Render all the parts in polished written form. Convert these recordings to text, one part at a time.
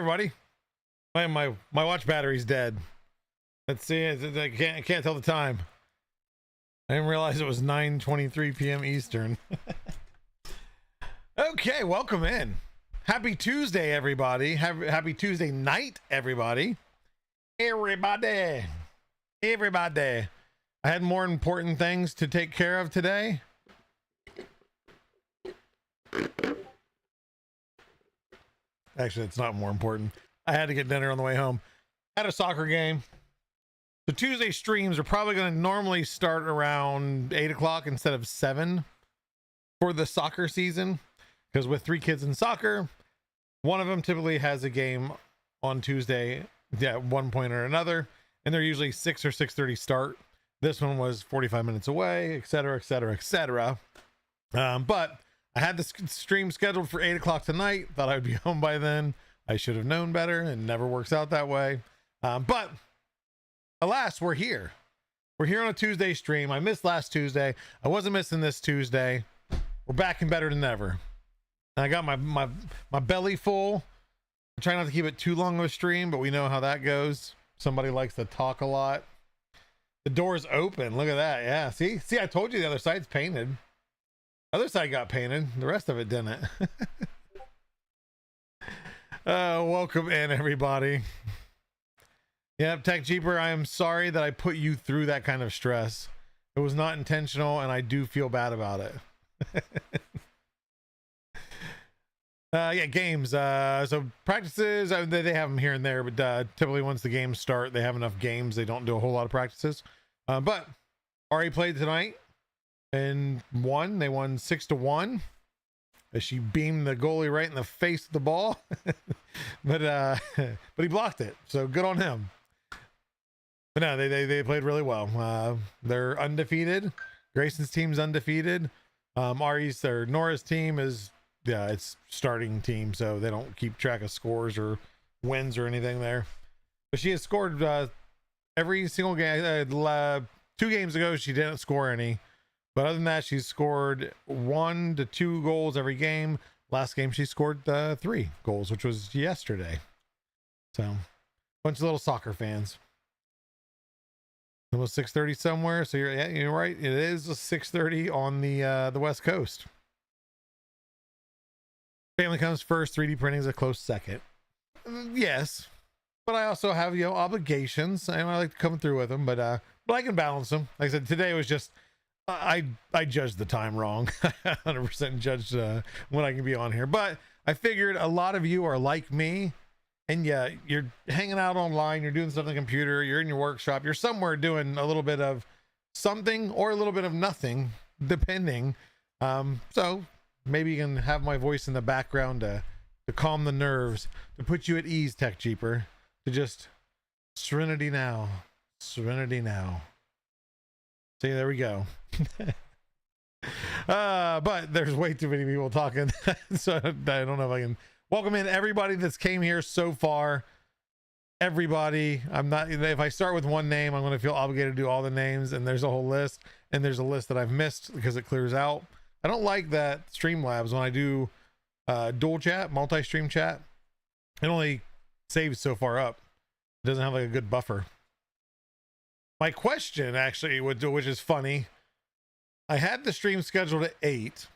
everybody. My watch battery's dead. Let's see. I can't tell the time. I didn't realize it was 9:23 p.m. Eastern. Okay, welcome in. Happy Tuesday, everybody. Happy Tuesday night, everybody. Everybody. I had more important things to take care of today. Actually, it's not more important. I had to get dinner on the way home. Had a soccer game. The Tuesday streams are probably going to normally start around 8 o'clock instead of 7 for the soccer season. Because with 3 kids in soccer, one of them typically has a game on Tuesday at one point or another. And they're usually 6 or 6:30 start. This one was 45 minutes away, etc., etc., etc. But I had the stream scheduled for 8 o'clock tonight. Thought I would be home by then. I should have known better. It never works out that way. But alas, we're here. We're here on a Tuesday stream. I missed last Tuesday. I wasn't missing this Tuesday. We're back and better than ever. And I got my belly full. I try not to keep it too long of a stream, but we know how that goes. Somebody likes to talk a lot. The door's open. Look at that. Yeah. See, I told you the other side's painted. Other side got painted. The rest of it didn't. Welcome in, everybody. Yep, Tech Jeeper, I am sorry that I put you through that kind of stress. It was not intentional, and I do feel bad about it. Yeah, games. So practices, they have them here and there, but typically once the games start, they have enough games. They don't do a whole lot of practices. But Ari played tonight and won. They won 6-1. As she beamed the goalie right in the face of the ball. but he blocked it. So good on him. But no, they played really well. They're undefeated. Grayson's team's undefeated. Ari's or Nora's team is, yeah, it's starting team, so they don't keep track of scores or wins or anything there. But she has scored every single game. 2 games ago, she didn't score any. But other than that, she's scored 1 to 2 goals every game. Last game, she scored 3 goals, which was yesterday. So, bunch of little soccer fans. Almost 6:30 somewhere. So you're right. It is 6:30 on the West Coast. Family comes first. 3D printing is a close second. Yes, but I also have obligations, and I like to come through with them. But I can balance them. Like I said, today was just. I judged the time wrong. 100% judged when I can be on here, but I figured a lot of you are like me, and yeah, you're hanging out online, you're doing stuff on the computer, you're in your workshop, you're somewhere doing a little bit of something or a little bit of nothing, depending. So maybe you can have my voice in the background to calm the nerves, to put you at ease, Tech Jeeper, to just serenity now. See, there we go. But there's way too many people talking, so I don't know if I can welcome in everybody that's came here so far. Everybody, I'm not, if I start with one name, I'm going to feel obligated to do all the names, and there's a whole list, and there's a list that I've missed because it clears out. I don't like that Streamlabs when I do dual chat, multi-stream chat, it only saves so far up. It doesn't have like a good buffer. My question, actually, which is funny, I had the stream scheduled at 8.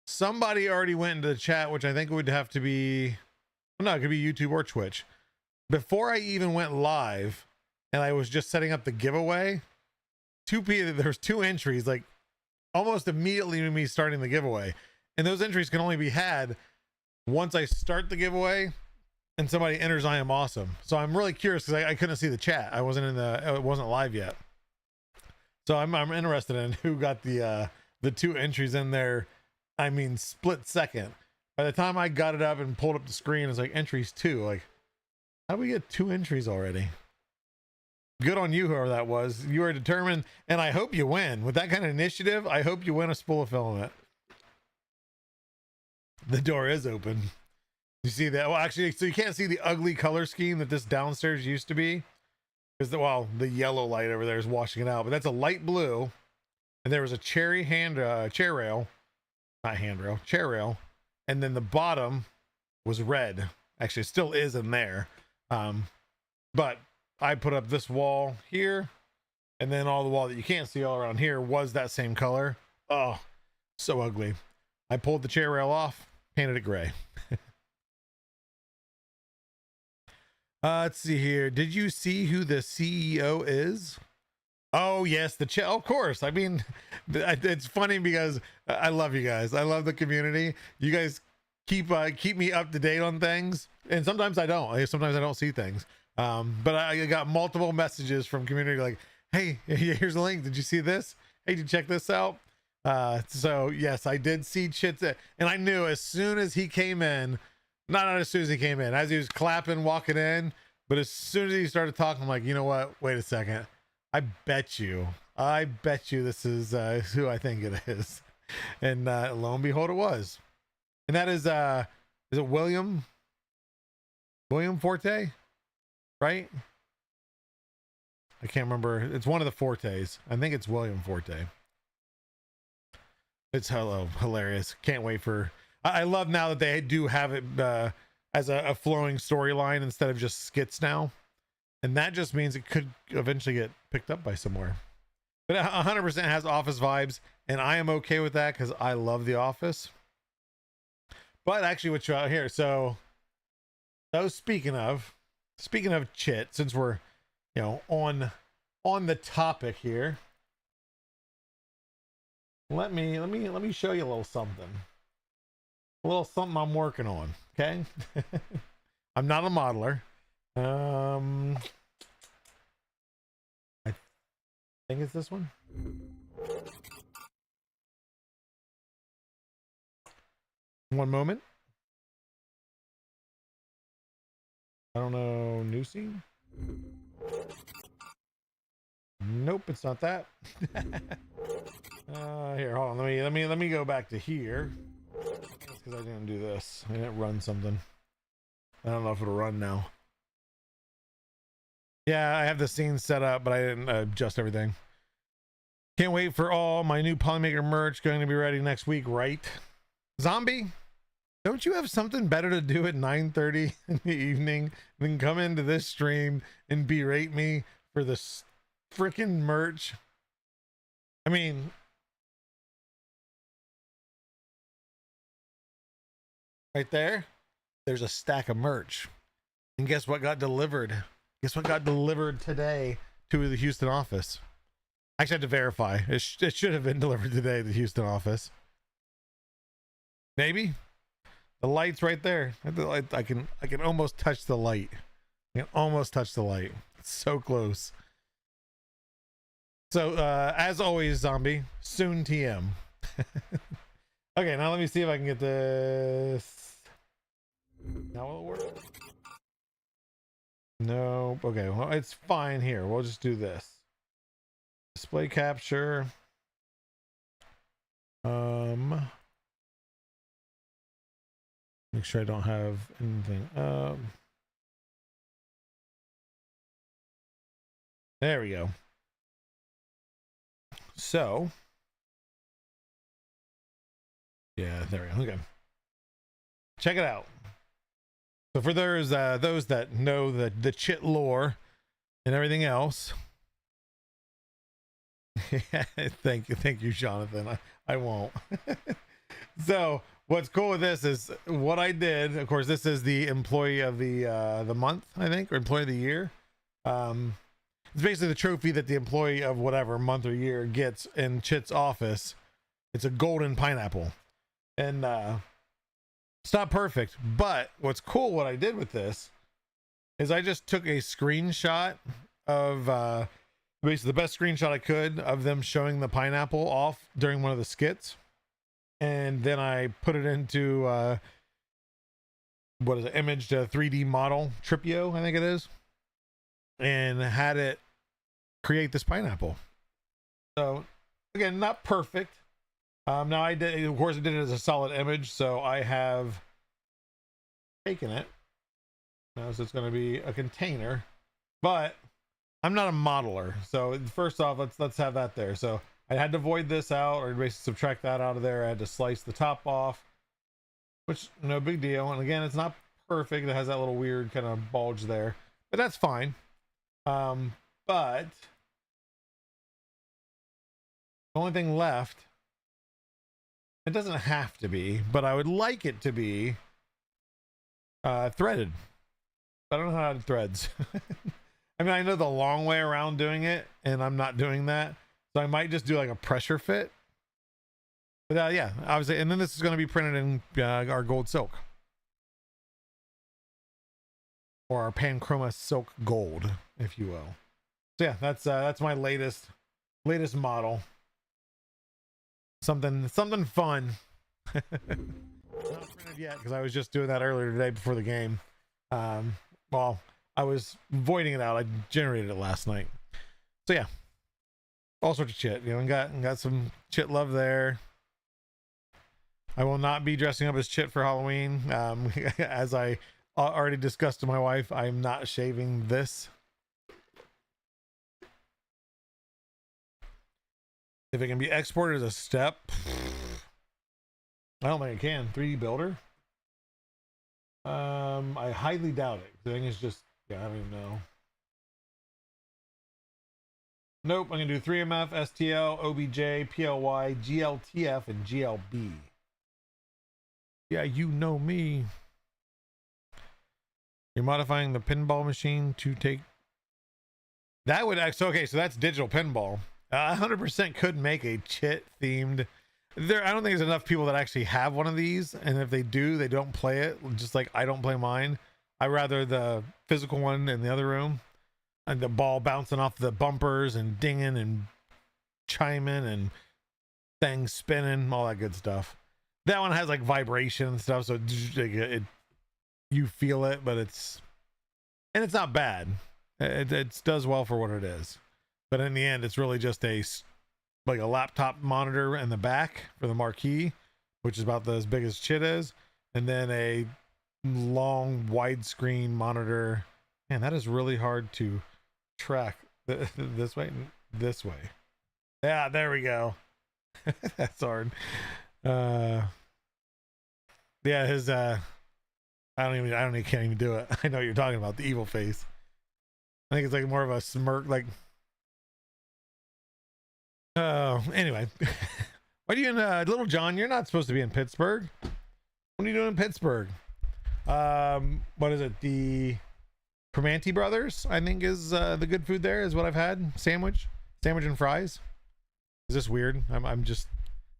Somebody already went into the chat, which I think would have to be, well, no, it could be YouTube or Twitch. Before I even went live, and I was just setting up the giveaway, there's 2 entries, like almost immediately to me starting the giveaway. And those entries can only be had once I start the giveaway and somebody enters I am awesome. So I'm really curious because I couldn't see the chat. I wasn't it wasn't live yet. So I'm interested in who got the 2 entries in there. I mean, split second. By the time I got it up and pulled up the screen, it's like entries 2. Like, how do we get 2 entries already? Good on you, whoever that was. You are determined, and I hope you win. With that kind of initiative, I hope you win a spool of filament. The door is open. You see that? Well, actually, so you can't see the ugly color scheme that this downstairs used to be. Because, the yellow light over there is washing it out. But that's a light blue. And there was a chair rail. And then the bottom was red Actually, it still is in there. But I put up this wall here, and then all the wall that you can't see all around here was that same color. Oh, so ugly. I pulled the chair rail off, painted it gray. Let's see here. Did you see who the CEO is? Oh yes, the chat. Of course. I mean, it's funny because I love you guys. I love the community. You guys keep me up to date on things, and sometimes I don't. Sometimes I don't see things. But I got multiple messages from community like, "Hey, here's a link. Did you see this? Hey, did you check this out?" So yes, I did see Chits, and I knew as soon as he came in. Not as soon as he came in, as he was clapping, walking in, but as soon as he started talking, I'm like, you know what? Wait a second. I bet you this is who I think it is. And lo and behold, it was. And that is it William Forte? Right? I can't remember. It's one of the Fortes. I think it's William Forte. It's hilarious. Can't wait for... I love now that they do have it as a flowing storyline instead of just skits now. And that just means it could eventually get picked up by somewhere. But it 100% has Office vibes, and I am okay with that because I love The Office. But actually, what you out here, so speaking of Chit, since we're on the topic here, let me show you a little something. A little something I'm working on. Okay. I'm not a modeler. I think it's this one. One moment. I don't know. New scene. Nope, it's not that. Here, hold on. Let me go back to here. Because I didn't do this. I didn't run something. I don't know if it'll run now. Yeah, I have the scene set up, but I didn't adjust everything. Can't wait for all my new Polymaker merch. Going to be ready next week, right? Zombie, don't you have something better to do at 9:30 in the evening than come into this stream and berate me for this freaking merch? I mean... Right there's a stack of merch. And guess what got delivered? Guess what got delivered today to the Houston office? I actually had to verify. It should have been delivered today to the Houston office. Maybe? The light's right there. I can almost touch the light. I can almost touch the light. It's so close. So, as always, Zombie, soon TM. Okay, now let me see if I can get this. Now will it work? No. Okay, well, it's fine here. We'll just do this. Display capture. Make sure I don't have anything. There we go. So, yeah, there we go. Okay. Check it out. So for those that know the Chit lore and everything else, thank you, Jonathan. I won't. So what's cool with this is what I did. Of course, this is the employee of the month, I think, or employee of the year. It's basically the trophy that the employee of whatever month or year gets in Chit's office. It's a golden pineapple, and it's not perfect, but what's cool, what I did with this is I just took a screenshot of basically the best screenshot I could of them showing the pineapple off during one of the skits, and then I put it into what is it, image to 3D model Tripio, I think it is, and had it create this pineapple. So again, not perfect. Now I did, of course, I did it as a solid image, so I have taken it. Now, so it's going to be a container, but I'm not a modeler. So first off, let's have that there. So I had to void this out, or basically subtract that out of there. I had to slice the top off, which no big deal. And again, it's not perfect. It has that little weird kind of bulge there, but that's fine. But the only thing left, it doesn't have to be, but I would like it to be threaded. I don't know how to threads. I mean, I know the long way around doing it, and I'm not doing that. So I might just do like a pressure fit. But yeah, obviously, and then this is going to be printed in our gold silk. Or our Panchroma silk gold, if you will. So yeah, that's my latest model. Something fun. Not printed yet because I was just doing that earlier today before the game. Well, I was voiding it out. I generated it last night. So yeah, all sorts of shit. You know, got some chit love there. I will not be dressing up as Chit for Halloween. As I already discussed to my wife, I'm not shaving this. If it can be exported as a step, I don't think it can. 3D Builder? I highly doubt it. The thing is just, yeah, I don't even know. Nope, I'm gonna do 3MF, STL, OBJ, PLY, GLTF, and GLB. Yeah, you know me. You're modifying the pinball machine to take... That would actually... Okay, so that's digital pinball. 100% could make a Chit themed... I don't think there's enough people that actually have one of these, and if they do, they don't play it, just like I don't play mine. I rather the physical one in the other room, and the ball bouncing off the bumpers and dinging and chiming and things spinning, all that good stuff. That one has like vibration and stuff, so you feel it, but it's not bad. It does well for what it is, but in the end, it's really just like a laptop monitor in the back for the marquee, which is about as big as Chit is, and then a long widescreen monitor. Man, that is really hard to track. This way. Yeah, there we go. That's hard. Yeah, his I can't even do it. I know what you're talking about, the evil face. I think it's like more of a smirk, like... Anyway. What are you in, Little John? You're not supposed to be in Pittsburgh. What are you doing in Pittsburgh? What is it? The Primanti Brothers, I think, is the good food there, is what I've had. Sandwich and fries. Is this weird? I'm just,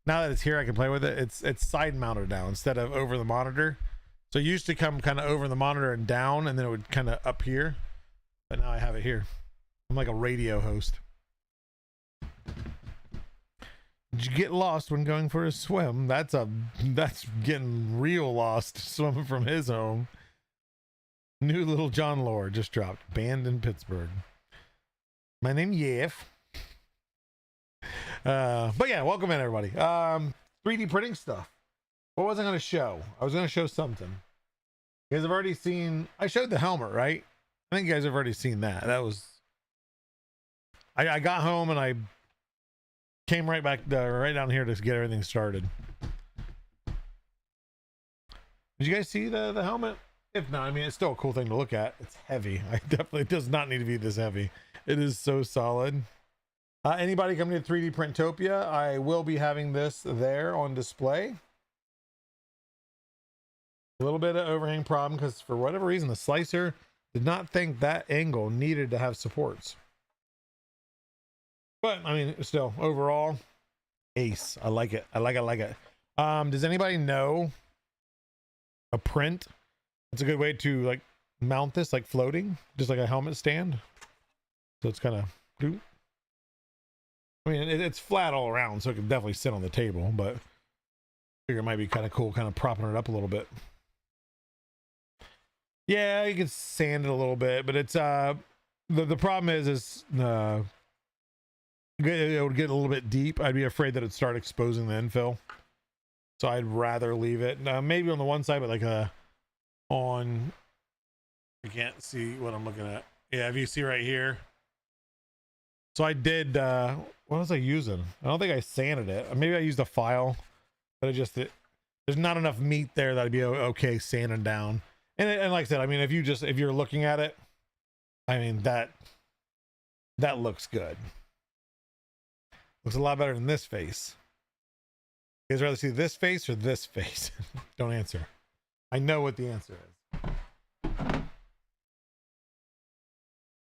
now that it's here, I can play with it. It's side mounted now instead of over the monitor. So it used to come kind of over the monitor and down, and then it would kind of up here. But now I have it here. I'm like a radio host. Did you get lost when going for a swim? That's getting real lost swimming from his home. New Little John lore just dropped. Banned in Pittsburgh. My name Yef. But yeah, welcome in everybody. 3D printing stuff. What was I going to show? I was going to show something. You guys have already seen, I showed the helmet, right? I think you guys have already seen that. That was, I got home and I came right back right down here to get everything started. Did you guys see the helmet? If not, I mean, it's still a cool thing to look at. It's heavy. It definitely does not need to be this heavy. It is so solid. Anybody coming to 3D Printopia, I will be having this there on display. A little bit of overhang problem because for whatever reason, the slicer did not think that angle needed to have supports. But I mean, still overall, ace. I like it. I like it. Does anybody know a print? It's a good way to like mount this, like floating, just like a helmet stand. So it's kind of, I mean, it's flat all around, so it can definitely sit on the table, but I figure it might be kind of cool, kind of propping it up a little bit. Yeah, you can sand it a little bit, but it's the problem is it would get a little bit deep. I'd be afraid that it'd start exposing the infill, so I'd rather leave it maybe on the one side, but like on, I can't see what I'm looking at. Yeah, if you see right here. So I did, what was I using? I don't think I sanded it. Maybe I used a file, but there's not enough meat there that I'd be okay sanding down. And like I said, I mean, if you're looking at it, I mean, that looks good. Looks a lot better than this face. You guys rather see this face or this face? Don't answer. I know what the answer is.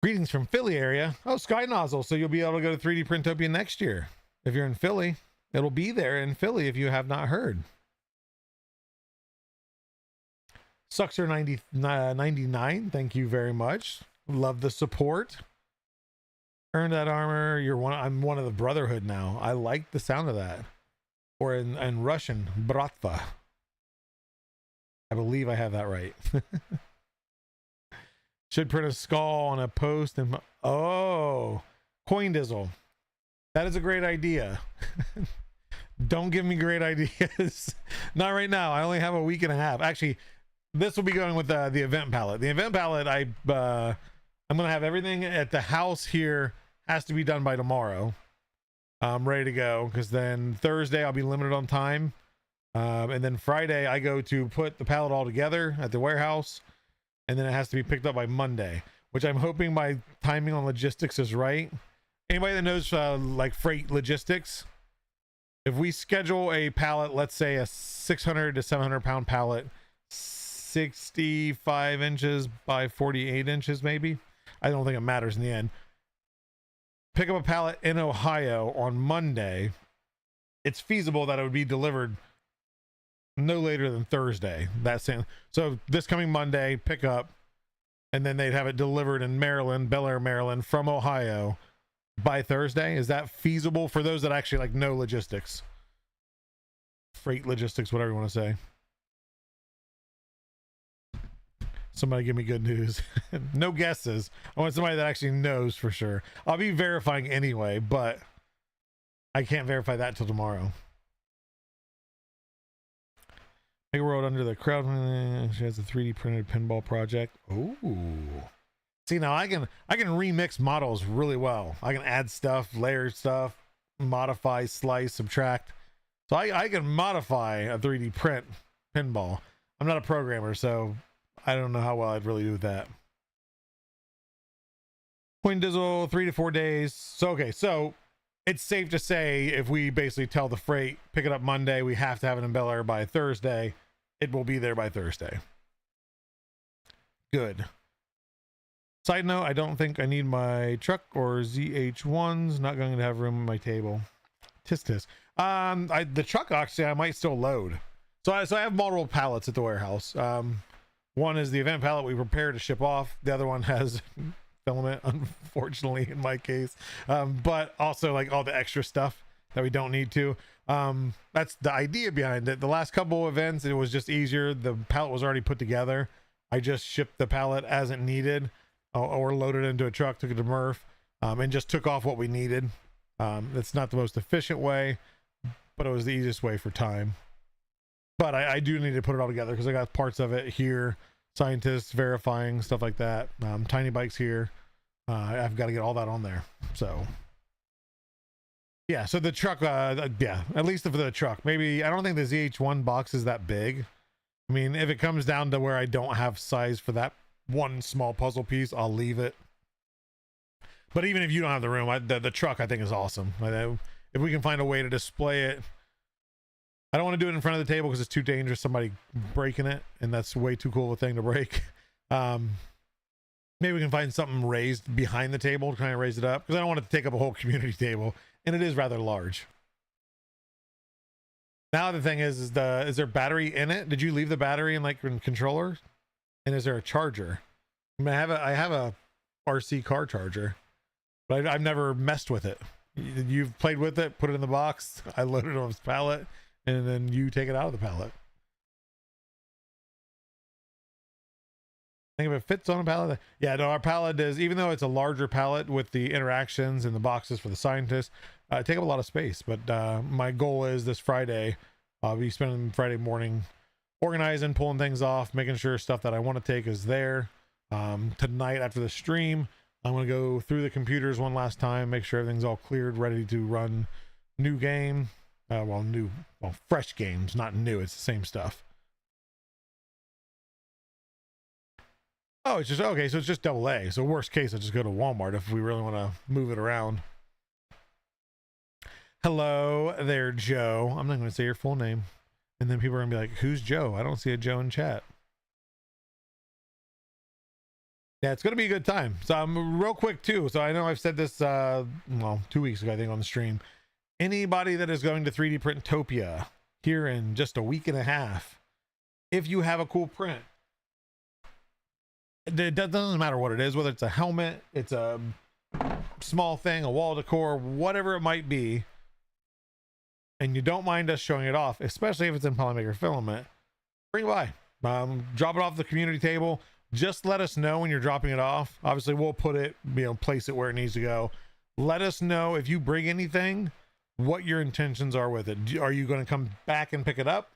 Greetings from Philly area. Oh, Sky Nozzle. So you'll be able to go to 3D Printopia next year. If you're in Philly, it'll be there in Philly if you have not heard. Suxer 99, thank you very much. Love the support. Earn that armor. I'm one of the Brotherhood now. I like the sound of that. Or in Russian, Bratva. I believe I have that right. Should print a skull on a post and oh, Coindizzle. That is a great idea. Don't give me great ideas. Not right now. I only have a week and a half. Actually, this will be going with the event palette. The event palette, I'm gonna have everything at the house here has to be done by tomorrow. I'm ready to go because then Thursday I'll be limited on time, and then Friday I go to put the palette all together at the warehouse, and then it has to be picked up by Monday, which I'm hoping my timing on logistics is right. Anybody that knows like freight logistics, if we schedule a pallet, let's say a 600 to 700 pound pallet, 65 inches by 48 inches maybe, I don't think it matters in the end, pick up a pallet in Ohio on Monday, it's feasible that it would be delivered no later than Thursday. So this coming Monday, pick up, and then they'd have it delivered in Maryland, Bel Air, Maryland, from Ohio by Thursday. Is that feasible for those that actually like know logistics, freight logistics, whatever you want to say? Somebody give me good news. No guesses. I want somebody that actually knows for sure. I'll be verifying anyway, but I can't verify that till tomorrow. Mega World under the crowd. She has a 3D printed pinball project. Oh, see, now I can remix models really well. I can add stuff, layer stuff, modify, slice, subtract. So I can modify a 3D print pinball. I'm not a programmer, so I don't know how well I'd really do with that. Coindizzle, 3 to 4 days. So, okay, so it's safe to say if we basically tell the freight, pick it up Monday, we have to have it in Bel Air by Thursday, it will be there by Thursday. Good. Side note, I don't think I need my truck or ZH1s. Not going to have room on my table. Tisk tisk. The truck, actually, I might still load. So I have multiple pallets at the warehouse. One is the event pallet we prepare to ship off. The other one has filament, unfortunately, in my case. But also like all the extra stuff that we don't need to. That's the idea behind it. The last couple of events, it was just easier. The pallet was already put together. I just shipped the pallet as it needed, or loaded it into a truck, took it to Murph, and just took off what we needed. It's not the most efficient way, but it was the easiest way for time. But I do need to put it all together because I got parts of it here, scientists verifying stuff like that. Tiny bikes here. I've got to get all that on there. So yeah, so the truck, yeah, at least for the truck. Maybe, I don't think the ZH1 box is that big. I mean, if it comes down to where I don't have size for that one small puzzle piece, I'll leave it. But even if you don't have the room, the truck I think is awesome. If we can find a way to display it, I don't want to do it in front of the table because it's too dangerous, somebody breaking it, and that's way too cool of a thing to break. Maybe we can find something raised behind the table to kind of raise it up, because I don't want it to take up a whole community table, and it is rather large. Now the thing is there battery in it? Did you leave the battery in controller? And is there a charger? I mean, I have a RC car charger, but I've never messed with it. You've played with it, put it in the box, I loaded it on this pallet, and then you take it out of the pallet. I think if it fits on a pallet, yeah, no, our pallet is, even though it's a larger pallet with the interactions and the boxes for the scientists, take up a lot of space. But my goal is this Friday, I'll be spending Friday morning organizing, pulling things off, making sure stuff that I want to take is there. Tonight after the stream, I'm going to go through the computers one last time, make sure everything's all cleared, ready to run new game. Fresh games, not new, it's the same stuff. Oh, it's just okay. So it's just double A. So worst case, I just go to Walmart if we really want to move it around. Hello there, Joe. I'm not going to say your full name, and then people are going to be like, "Who's Joe?" I don't see a Joe in chat. Yeah, it's going to be a good time. So I'm real quick too. So I know I've said this, well, 2 weeks ago, I think, on the stream. Anybody that is going to 3D Printopia here in just a week and a half, if you have a cool print, it doesn't matter what it is, whether it's a helmet, it's a small thing, a wall decor, whatever it might be, and you don't mind us showing it off, especially if it's in Polymaker filament, bring it by. Drop it off the community table. Just let us know when you're dropping it off. Obviously, we'll put it, place it where it needs to go. Let us know if you bring anything, what your intentions are with it. Are you going to come back and pick it up?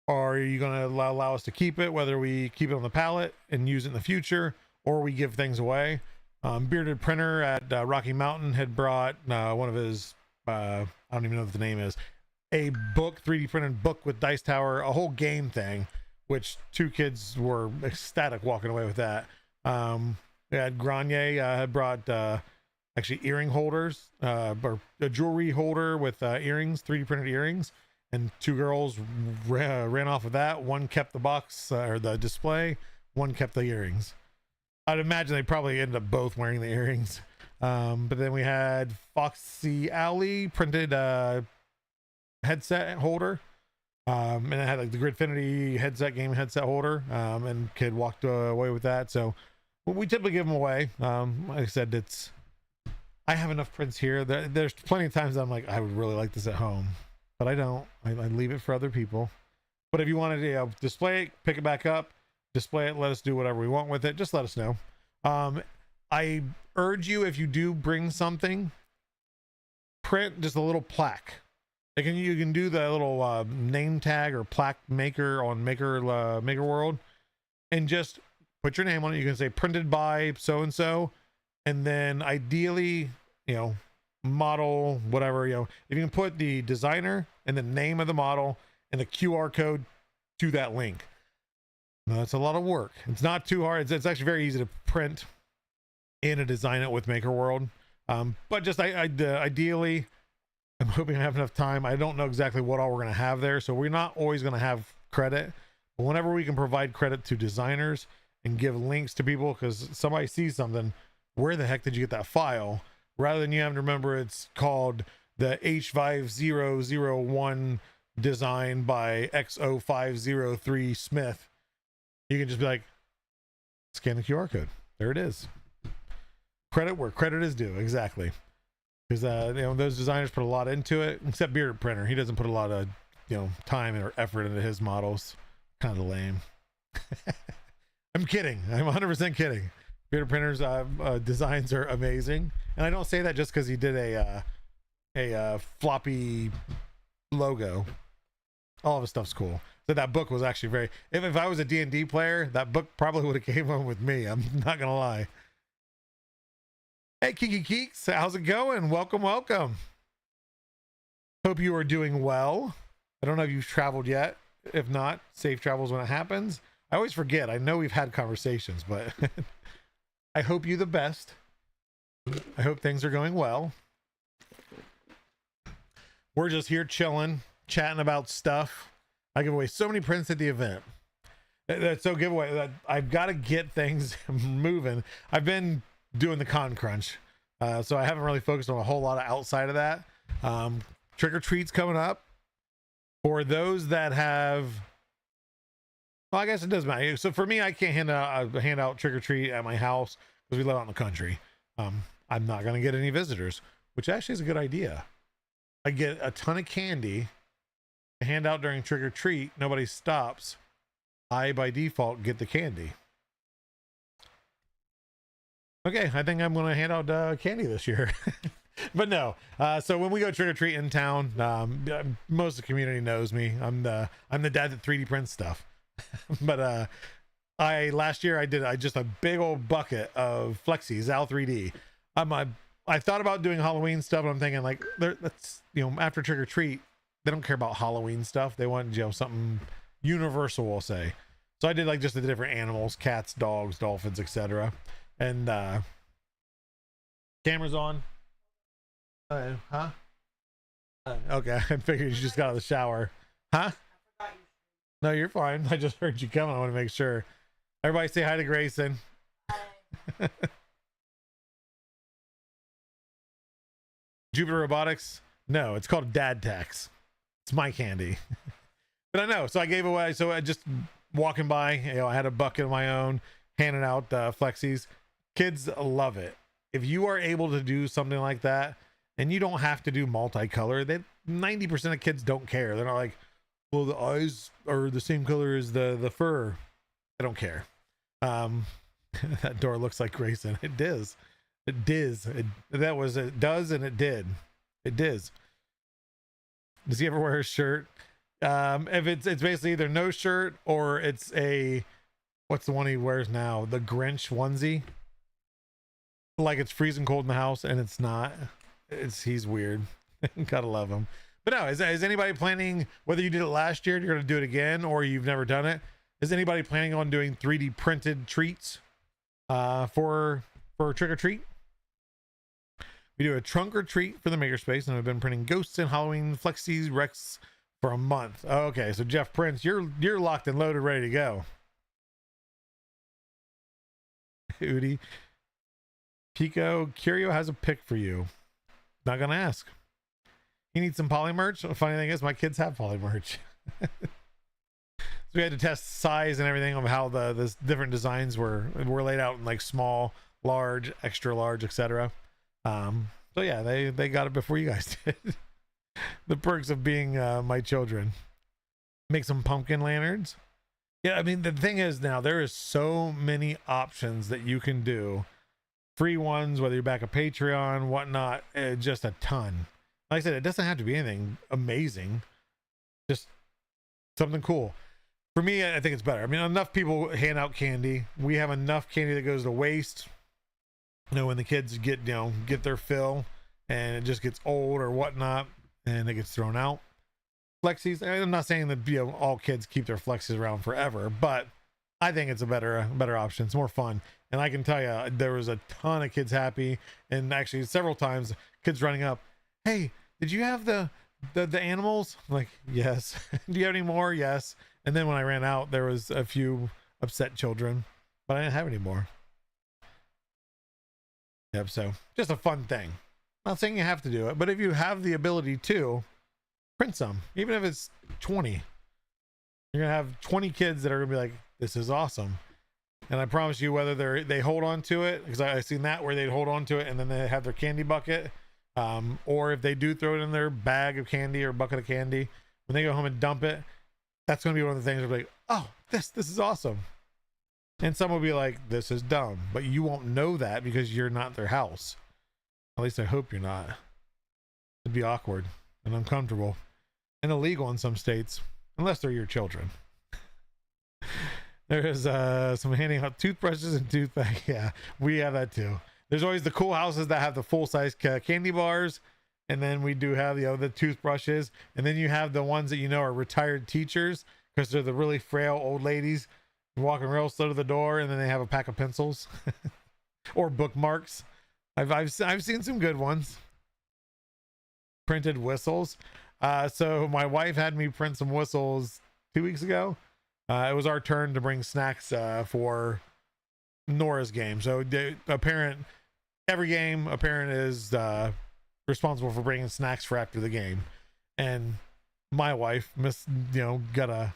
Or are you going to allow us to keep it, whether we keep it on the pallet and use it in the future, or we give things away? Bearded Printer at Rocky Mountain had brought one of his, I don't even know what the name is, a book, 3D printed book with Dice Tower, a whole game thing, which 2 kids were ecstatic walking away with that. We had Grenier had brought actually earring holders, or a jewelry holder with earrings, 3D printed earrings, and 2 girls ran off of that. One kept the box or the display, one kept the earrings. I'd imagine they probably ended up both wearing the earrings. But then we had Foxy Alley printed headset holder. And it had like the Gridfinity gaming headset holder, and kid walked away with that. So we typically give them away. Like I said, I have enough prints here. There's plenty of times I'm like, I would really like this at home, but I don't. I leave it for other people. But if you wanted to display it, pick it back up, display it, let us do whatever we want with it. Just let us know. I urge you, if you do bring something, print just a little plaque. You can do the little name tag or plaque maker on Maker World, and just put your name on it. You can say printed by so and so, and then ideally, model whatever. If you can put the designer and the name of the model and the QR code to that link. Now, that's a lot of work. It's not too hard. It's actually very easy to print in a Design It with Maker World. But just ideally, I'm hoping I have enough time. I don't know exactly what all we're going to have there, so we're not always going to have credit. But whenever we can provide credit to designers and give links to people, because somebody sees something, where the heck did you get that file? Rather than you having to remember it's called the H5001 design by X0503 Smith, you can just be like, scan the QR code. There it is. Credit where credit is due. Exactly. Because those designers put a lot into it, except Bearded Printer. He doesn't put a lot of time or effort into his models. Kind of lame. I'm kidding. I'm 100% kidding. Bearded Printer's designs are amazing, and I don't say that just because he did a floppy logo. All of his stuff's cool. So that book was actually very. If I was a D&D player, that book probably would have came home with me. I'm not gonna lie. Hey, Kiki Keeks, how's it going? Welcome. Hope you are doing well. I don't know if you've traveled yet. If not, safe travels when it happens. I always forget. I know we've had conversations, but I hope you the best. I hope things are going well. We're just here chilling, chatting about stuff. I give away so many prints at the event. That's so giveaway. I've got to get things moving. I've been doing the con crunch, so I haven't really focused on a whole lot of outside of that. Trick or treat's coming up for those that have, well, I guess it doesn't matter. So for me, I can't hand out trick or treat at my house because we live out in the country. I'm not going to get any visitors, which actually is a good idea. I get a ton of candy to hand out during trick or treat. Nobody stops. I by default get the candy. Okay, I think I'm going to hand out candy this year. But no. So when we go trick or treat in town, most of the community knows me. I'm the dad that 3D prints stuff. But last year I did just a big old bucket of Flexi Zal 3D. I thought about doing Halloween stuff, but I'm thinking like that's after trick or treat, they don't care about Halloween stuff. They want something universal, we'll say. So I did like just the different animals, cats, dogs, dolphins, etc. And camera's on. Huh? Okay, I figured you just got out of the shower. Huh? No, you're fine. I just heard you coming. I want to make sure. Everybody say hi to Grayson. Jupiter Robotics? No, it's called Dad Tax. It's my candy. But I know, so I gave away, so I just walking by, you know, I had a bucket of my own, handing out Flexies. Kids love it. If you are able to do something like that, and you don't have to do multicolor, that 90% of kids don't care. They're not like, well, the eyes are the same color as the fur. I don't care. That door looks like Grayson. It does. It does. That was it does, and it did. It does. Does he ever wear a shirt? If it's basically either no shirt or it's a, what's the one he wears now? The Grinch onesie. Like it's freezing cold in the house, and it's not. He's weird. Gotta love him. But no, is anybody planning, whether you did it last year, you're gonna do it again, or you've never done it? Is anybody planning on doing 3D printed treats for trick or treat? We do a trunk or treat for the makerspace, and I've been printing ghosts and Halloween Flexies Rex for a month. Okay, so Jeff Prince, you're locked and loaded, ready to go. Udi, Pico, Curio has a pick for you. Not gonna ask. You need some poly merch? The funny thing is, my kids have poly merch. So we had to test size and everything of how the different designs were laid out in like small, large, extra large, etc. So yeah, they got it before you guys did. The perks of being my children. Make some pumpkin lanterns. Yeah, I mean, the thing is now there is so many options that you can do. Free ones, whether you're back a Patreon, whatnot, just a ton. Like I said, it doesn't have to be anything amazing. Just something cool. For me, I think it's better. I mean, enough people hand out candy. We have enough candy that goes to waste. You know, when the kids get their fill and it just gets old or whatnot and it gets thrown out. Flexies, I'm not saying that all kids keep their Flexies around forever, but I think it's a better option. It's more fun. And I can tell you, there was a ton of kids happy, and actually several times kids running up, hey, did you have the animals? I'm like, yes. Do you have any more? Yes. And then when I ran out, there was a few upset children, but I didn't have any more. Yep, so just a fun thing. Not saying you have to do it, but if you have the ability to, print some. Even if it's 20. You're gonna have 20 kids that are gonna be like, this is awesome. And I promise you, whether they hold on to it, because I've seen that where they'd hold on to it and then they have their candy bucket, or if they do throw it in their bag of candy or bucket of candy, when they go home and dump it, that's gonna be one of the things where they're like, oh, this is awesome. And some will be like, this is dumb, but you won't know that because you're not their house. At least I hope you're not. It'd be awkward and uncomfortable and illegal in some states, unless they're your children. There's some handing out toothbrushes and toothpaste. Yeah, we have that too. There's always the cool houses that have the full-size candy bars, and then we do have the toothbrushes, and then you have the ones that are retired teachers, because they're the really frail old ladies walking real slow to the door, and then they have a pack of pencils or bookmarks. I've seen some good ones. Printed whistles. So my wife had me print some whistles 2 weeks ago. It was our turn to bring snacks for Nora's game. So every game, a parent is responsible for bringing snacks for after the game, and my wife gotta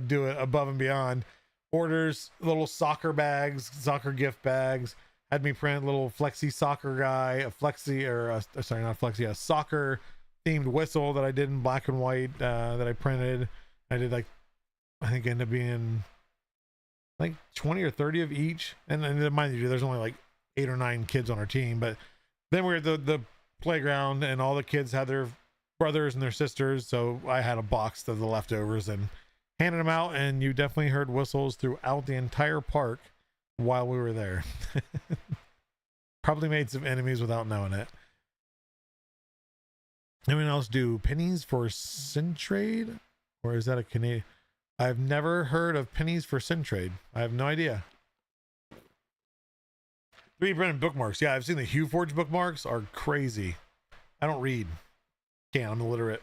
do it above and beyond. Orders little soccer bags, soccer gift bags. Had me print little Flexi soccer guy, a soccer themed whistle that I did in black and white that I printed. I did I think ended up being 20 or 30 of each. And mind you, there's only 8 or 9 kids on our team. But then we were at the playground, and all the kids had their brothers and their sisters. So I had a box of the leftovers and handed them out. And you definitely heard whistles throughout the entire park while we were there. Probably made some enemies without knowing it. Anyone else do pennies for Centrade? Or is that a Canadian? I've never heard of pennies for Centrade. I have no idea. 3D printed bookmarks. Yeah, I've seen the HueForge bookmarks are crazy. I don't read. Can't. I'm illiterate.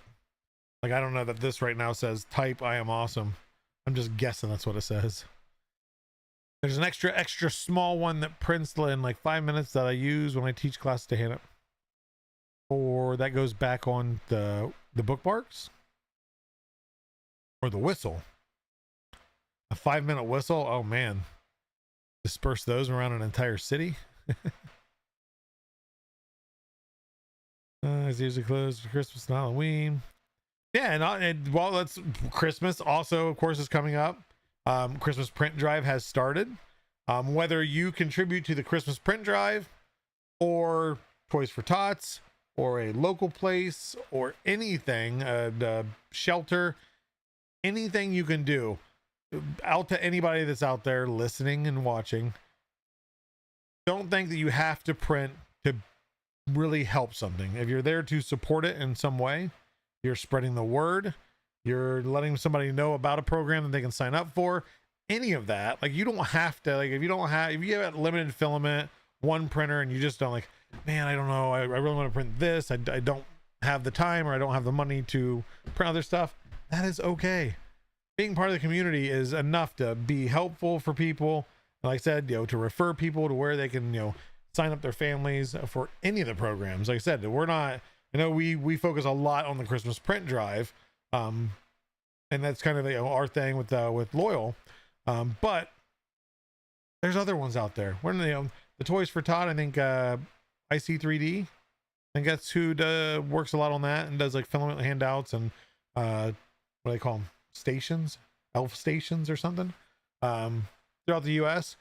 Like, I don't know that this right now says type I am awesome. I'm just guessing that's what it says. There's an extra small one that prints in like 5 minutes that I use when I teach classes to hand it. Or that goes back on the bookmarks. Or the whistle. A 5-minute whistle. Oh man. Disperse those around an entire city. It's usually closed for Christmas and Halloween. Yeah, and well, that's Christmas also, of course, is coming up. Christmas print drive has started. Whether you contribute to the Christmas print drive or Toys for Tots or a local place or anything, shelter, anything you can do, out to anybody that's out there listening and watching, don't think that you have to print to really help something. If you're there to support it in some way, you're spreading the word, you're letting somebody know about a program that they can sign up for, any of that. Like, you don't have to, like, if you have limited filament, one printer, and you just don't, like, man, I don't know, I really want to print this, I don't have the time, or I don't have the money to print other stuff, that is okay. Being part of the community is enough to be helpful for people. Like I said, to refer people to where they can, sign up their families for any of the programs. Like I said, we're not, we focus a lot on the Christmas print drive. And that's kind of our thing with Loyal. But there's other ones out there. When the Toys for Todd, I think IC3D, I think that's who works a lot on that and does like filament handouts and what do they call them? Stations, elf stations or something, throughout the US.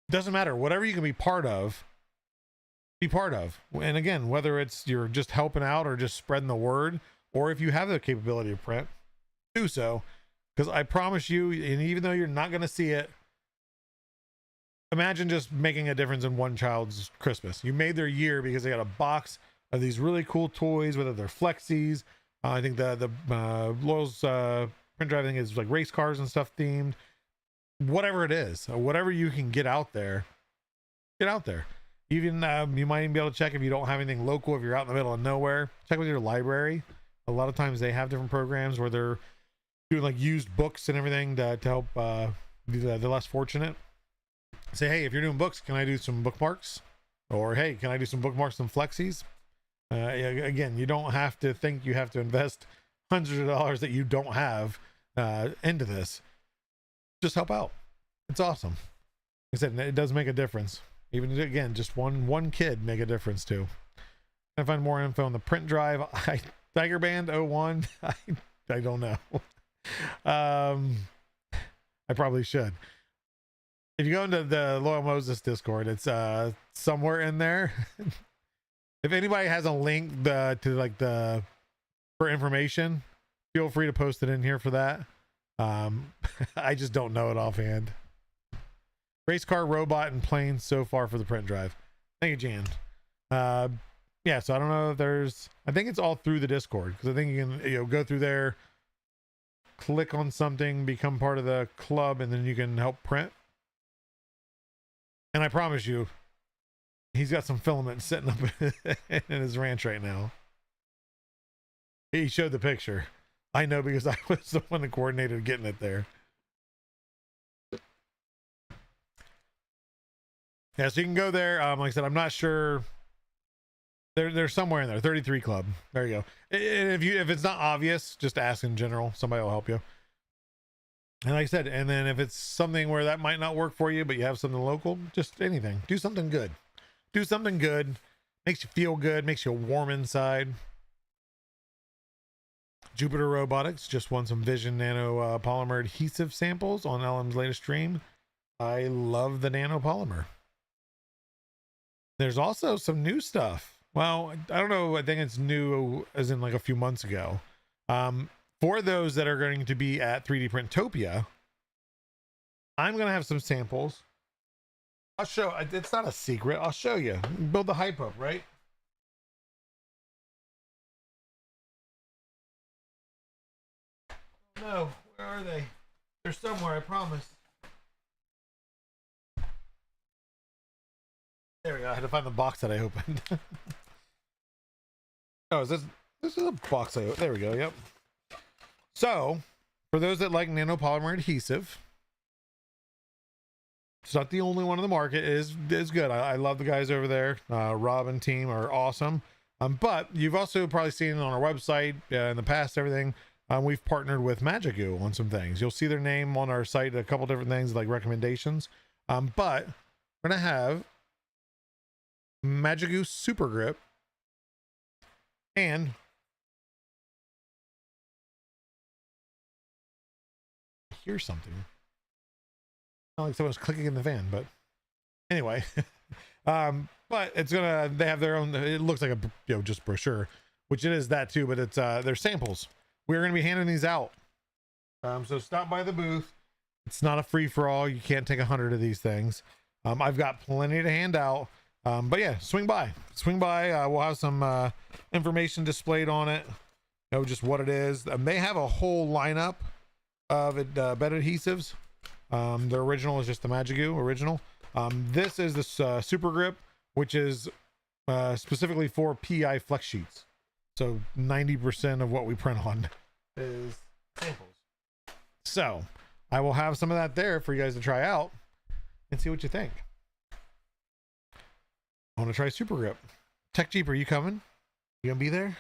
Doesn't matter, whatever you can be part of, and again, whether it's you're just helping out or just spreading the word, or if you have the capability of print, do so, because I promise you, and even though you're not going to see it, imagine just making a difference in one child's Christmas. You made their year because they got a box of these really cool toys, whether they're flexies. I think the Loyal's print drive thing is like race cars and stuff themed. Whatever it is, whatever you can get out there, get out there. Even you might even be able to check if you don't have anything local, if you're out in the middle of nowhere, check with your library. A lot of times they have different programs where they're doing like used books and everything to help the less fortunate. Say, hey, if you're doing books, can I do some bookmarks? Or hey, can I do some bookmarks and flexies? Again, you don't have to think you have to invest hundreds of dollars that you don't have into this. Just help out. It's awesome. Like I said, it does make a difference. Even again, just one kid make a difference too. I find more info on the print drive. Tiger Band 01. I don't know. I probably should. If you go into the Loyal Moses Discord, it's somewhere in there. If anybody has a link for information, feel free to post it in here for that. I just don't know it offhand. Race car, robot, and planes so far for the print drive. Thank you, Jan. Yeah, so I don't know if I think it's all through the Discord, because I think you can go through there, click on something, become part of the club, and then you can help print. And I promise you, he's got some filament sitting up in his ranch right now. He showed the picture. I know because I was the one that coordinated getting it there. Yeah, so you can go there. Like I said, I'm not sure. There's somewhere in there. 33 Club. There you go. And if it's not obvious, just ask in general. Somebody will help you. And like I said, and then if it's something where that might not work for you, but you have something local, just anything. Do something good. Do something good. Makes you feel good. Makes you warm inside. Jupiter Robotics just won some Vision Nano polymer adhesive samples on LM's latest stream. I love the nano polymer. There's also some new stuff. Well, I don't know. I think it's new as in like a few months ago. For those that are going to be at 3D Printopia, I'm going to have some samples. I'll show. It's not a secret. I'll show you. Build the hype up, right? No, Where are they? They're somewhere, I promise. There we go. I had to find the box that I opened. Oh, is this is a box I opened. There we go. Yep. So, for those that like nanopolymer adhesive, it's not the only one on the market. It is good. I love the guys over there. Rob and team are awesome. But you've also probably seen it on our website in the past, everything. We've partnered with Magic Goo on some things. You'll see their name on our site, a couple different things like recommendations. But we're going to have Magic Goo Super Grip and here's something. Not like someone's clicking in the van, but anyway. But it's gonna, they have their own, it looks like a just brochure, which it is that too, but it's they're samples. We're gonna be handing these out. So stop by the booth. It's not a free-for-all. You can't take 100 of these things. I've got plenty to hand out. But yeah, swing by. We'll have some information displayed on it, just what it is. They have a whole lineup of bed adhesives. The original is just the Magic Goo original. This is the Super Grip, which is specifically for PI flex sheets. So 90% of what we print on is samples. So I will have some of that there for you guys to try out and see what you think. I want to try Super Grip. Tech Jeep, are you coming? You gonna be there?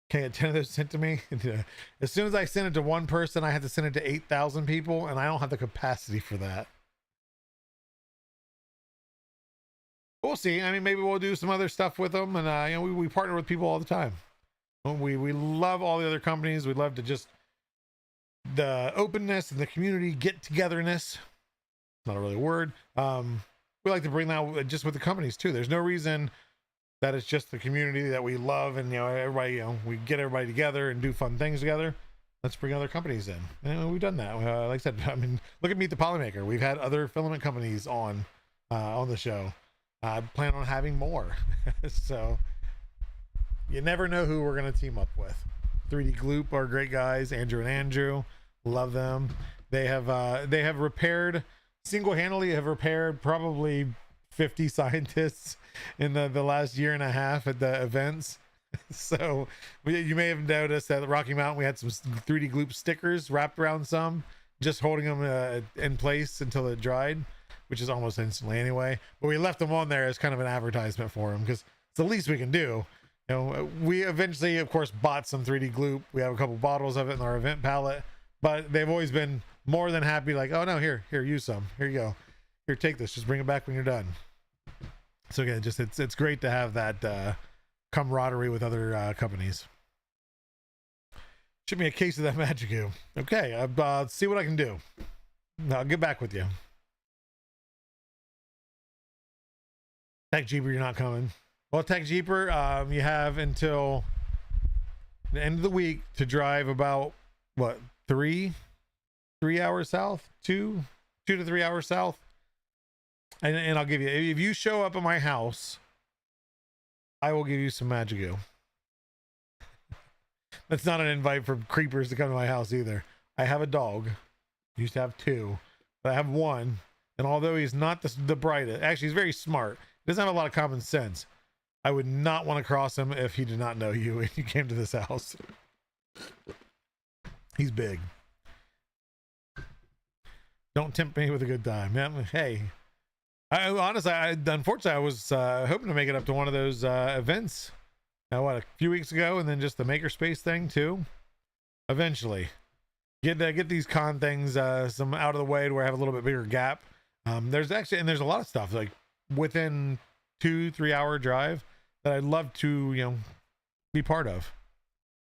Can I get 10 of those sent to me? As soon as I send it to one person, I have to send it to 8,000 people, and I don't have the capacity for that. We'll see. I mean, maybe we'll do some other stuff with them, and we partner with people all the time. We love all the other companies. We love to just the openness and the community get-togetherness. Not a really word. We like to bring that just with the companies too. There's no reason that it's just the community that we love, and everybody, we get everybody together and do fun things together. Let's bring other companies in. And we've done that. Like I said, I mean, look at Meet the Polymaker. We've had other filament companies on the show. I plan on having more. So you never know who we're going to team up with. 3D Gloop are great guys. Andrew and Andrew, love them. They have repaired, single-handedly have repaired probably 50 scientists in the last year and a half at the events. So you may have noticed that at Rocky Mountain we had some 3D Gloop stickers wrapped around some, just holding them in place until it dried, which is almost instantly anyway. But we left them on there as kind of an advertisement for them because it's the least we can do. We eventually, of course, bought some 3D Gloop. We have a couple bottles of it in our event palette, but they've always been more than happy. Like, oh no, here, use some. Here you go. Here, take this. Just bring it back when you're done. So again, just it's great to have that camaraderie with other companies. Ship me a case of that Magic Goo. Okay, I'll see what I can do. I'll get back with you. Tech Jeeper, you're not coming. Well, Tech Jeeper, you have until the end of the week to drive about what, 3 hours south, 2 to 3 hours south, and I'll give you, if you show up at my house, I will give you some Magic Goo. That's not an invite for creepers to come to my house either. I have a dog. I used to have 2, but I have 1, and although he's not the brightest, actually he's very smart. He doesn't have a lot of common sense. I would not want to cross him if he did not know you and you came to this house. He's big. Don't tempt me with a good time. Hey, unfortunately, I was hoping to make it up to one of those events. A few weeks ago, and then just the makerspace thing too. Eventually, get these con things some out of the way to where I have a little bit bigger gap. There's a lot of stuff like within 2-3 hour drive that I'd love to be part of,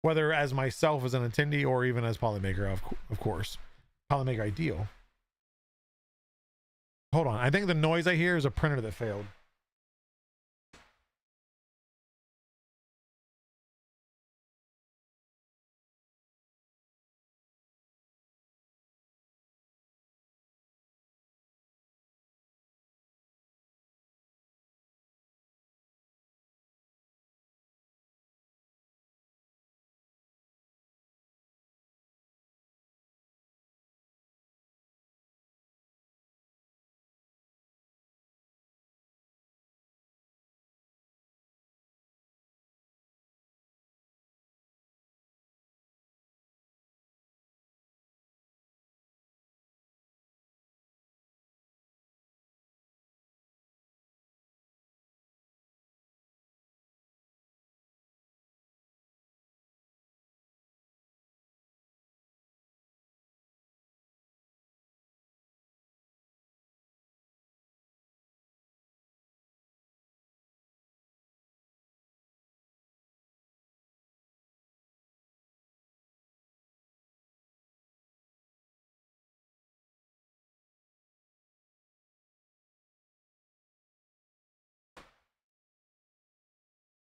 whether as myself as an attendee or even as Polymaker, of course. Polymaker ideal. Hold on, I think the noise I hear is a printer that failed.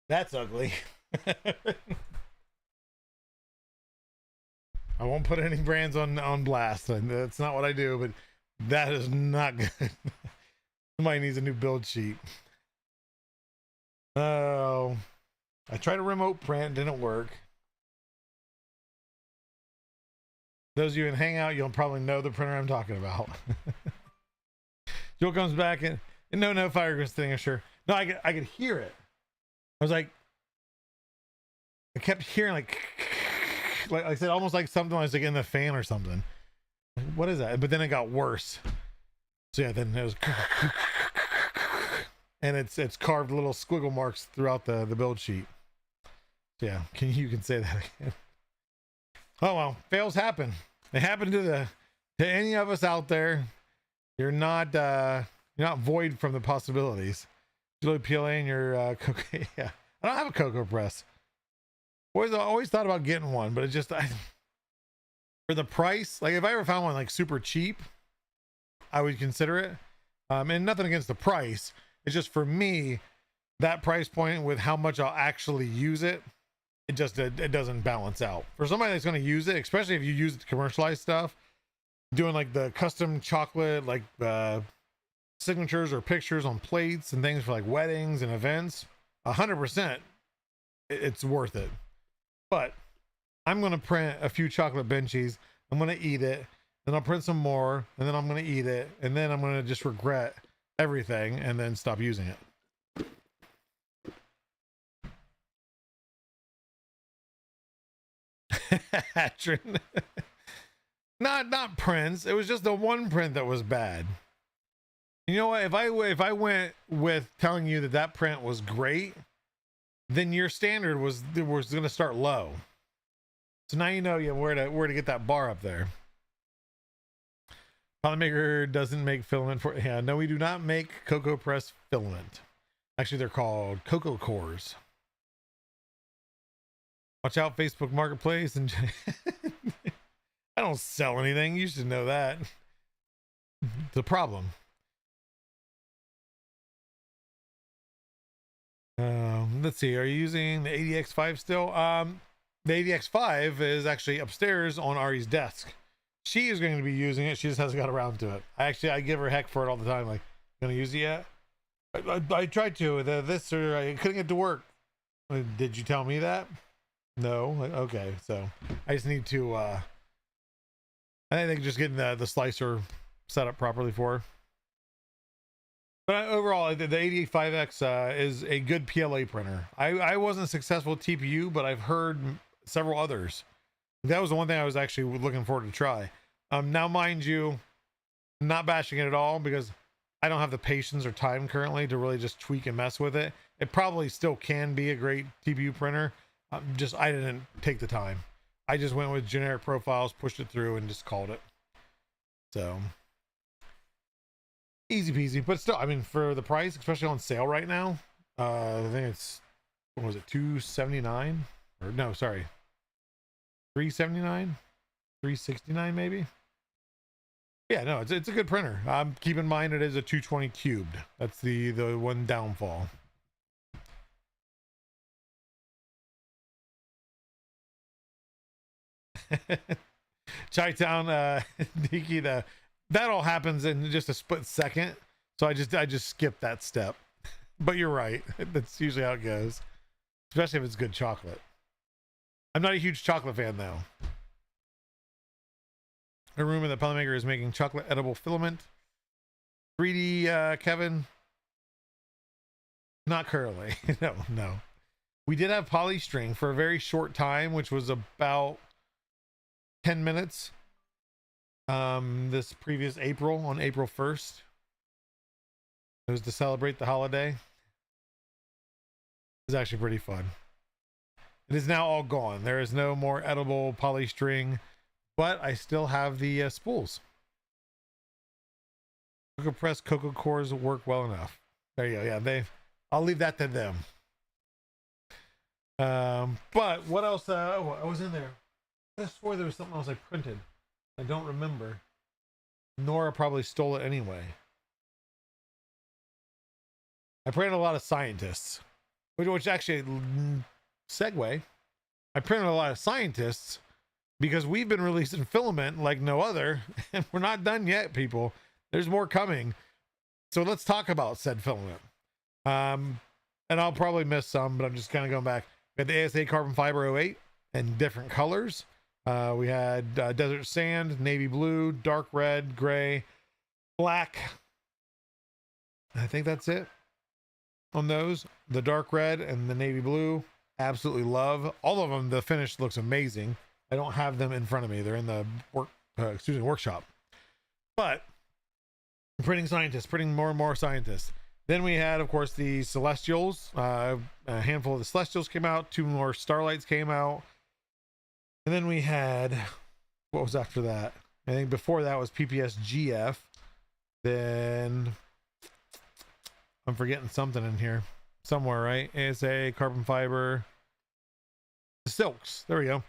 That's ugly. I won't put any brands on blast. That's not what I do, but that is not good. Somebody needs a new build sheet. Oh, I tried to remote print, didn't work. Those of you in Hangout, you'll probably know the printer I'm talking about. Joel comes back and no fire extinguisher. No, I could hear it. I was like, I kept hearing like I said, almost like something was like in the fan or something. What is that? But then it got worse. So yeah, then it was, and it's carved little squiggle marks throughout the build sheet. So yeah, you can say that again. Oh well, fails happen. They happen to any of us out there. You're not void from the possibilities. Julie PLA and your cocoa. Yeah, I don't have a cocoa press. Always thought about getting one, but it just for the price. Like if I ever found one like super cheap, I would consider it. And nothing against the price. It's just for me, that price point with how much I'll actually use it, it doesn't balance out. For somebody that's going to use it, especially if you use it to commercialize stuff, doing like the custom chocolate, like signatures or pictures on plates and things for like weddings and events, 100%, it's worth it. But I'm going to print a few chocolate benchies. I'm going to eat it. Then I'll print some more. And then I'm going to eat it. And then I'm going to just regret everything and then stop using it. Not prints. It was just the one print that was bad. You know what? If I went with telling you that print was great, then your standard was going to start low. So now you know where to get that bar up there. Polymaker doesn't make filament for. Yeah, no, we do not make cocoa press filament. Actually, they're called cocoa cores. Watch out, Facebook Marketplace and. I don't sell anything. You should know that. It's a problem. Let's see. Are you using the ADX5 still? The ADX5 is actually upstairs on Ari's desk. She is going to be using it. She just hasn't got around to it. I give her heck for it all the time. Like, gonna use it yet? I tried to. This or I couldn't get to work. Did you tell me that? No. Okay. So I just need to. I think just getting the slicer set up properly for her. But overall, the 85X is a good PLA printer. I wasn't successful with TPU, but I've heard several others. That was the one thing I was actually looking forward to try. Now, mind you, I'm not bashing it at all because I don't have the patience or time currently to really just tweak and mess with it. It probably still can be a great TPU printer. I didn't take the time. I just went with generic profiles, pushed it through, and just called it. So easy peasy, but still, I mean, for the price, especially on sale right now, I think it's, what was it, $279? Or no, sorry, $379, $369 maybe. Yeah, no, it's a good printer. Keep in mind it is a 220 cubed. That's the one downfall. Chi-Town, Nikki, that all happens in just a split second. So I just skipped that step. But you're right. That's usually how it goes. Especially if it's good chocolate. I'm not a huge chocolate fan though. A rumor that Polymaker is making chocolate edible filament. 3D Kevin. Not currently. No. We did have polystring for a very short time, which was about 10 minutes. This previous April, on April 1st. It was to celebrate the holiday. It was actually pretty fun. It is now all gone. There is no more edible polystring, but I still have the spools. Cocoa press, cocoa cores work well enough. There you go. Yeah, I'll leave that to them. But what else? I was in there. I swore there was something else I printed. I don't remember. Nora probably stole it anyway. I printed a lot of scientists. which actually segue. I printed a lot of scientists because we've been releasing filament like no other, and we're not done yet, people. There's more coming. So let's talk about said filament. And I'll probably miss some, but I'm just kind of going back. We had the ASA carbon fiber 08 in different colors. We had desert sand, navy blue, dark red, gray, black. I think that's it on those. The dark red and the navy blue, absolutely love all of them. The finish looks amazing. I don't have them in front of me. They're in the workshop. But printing scientists, printing more and more scientists. Then we had, of course, the Celestials. A handful of the Celestials came out. 2 more Starlights came out. And then we had, what was after that? I think before that was PPS GF. Then I'm forgetting something in here somewhere, right? ASA, carbon fiber, silks. There we go.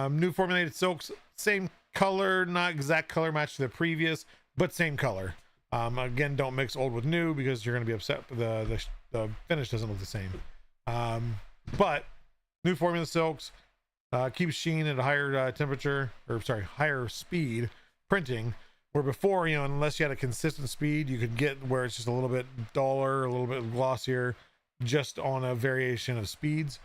New formulated silks, same color, not exact color match to the previous, but same color. Again, don't mix old with new because you're going to be upset. The finish doesn't look the same. But new formula silks, keeps sheen at a higher temperature, or sorry, higher speed printing. Where before, you know, unless you had a consistent speed, you could get where it's just a little bit duller, a little bit glossier, just on a variation of speeds.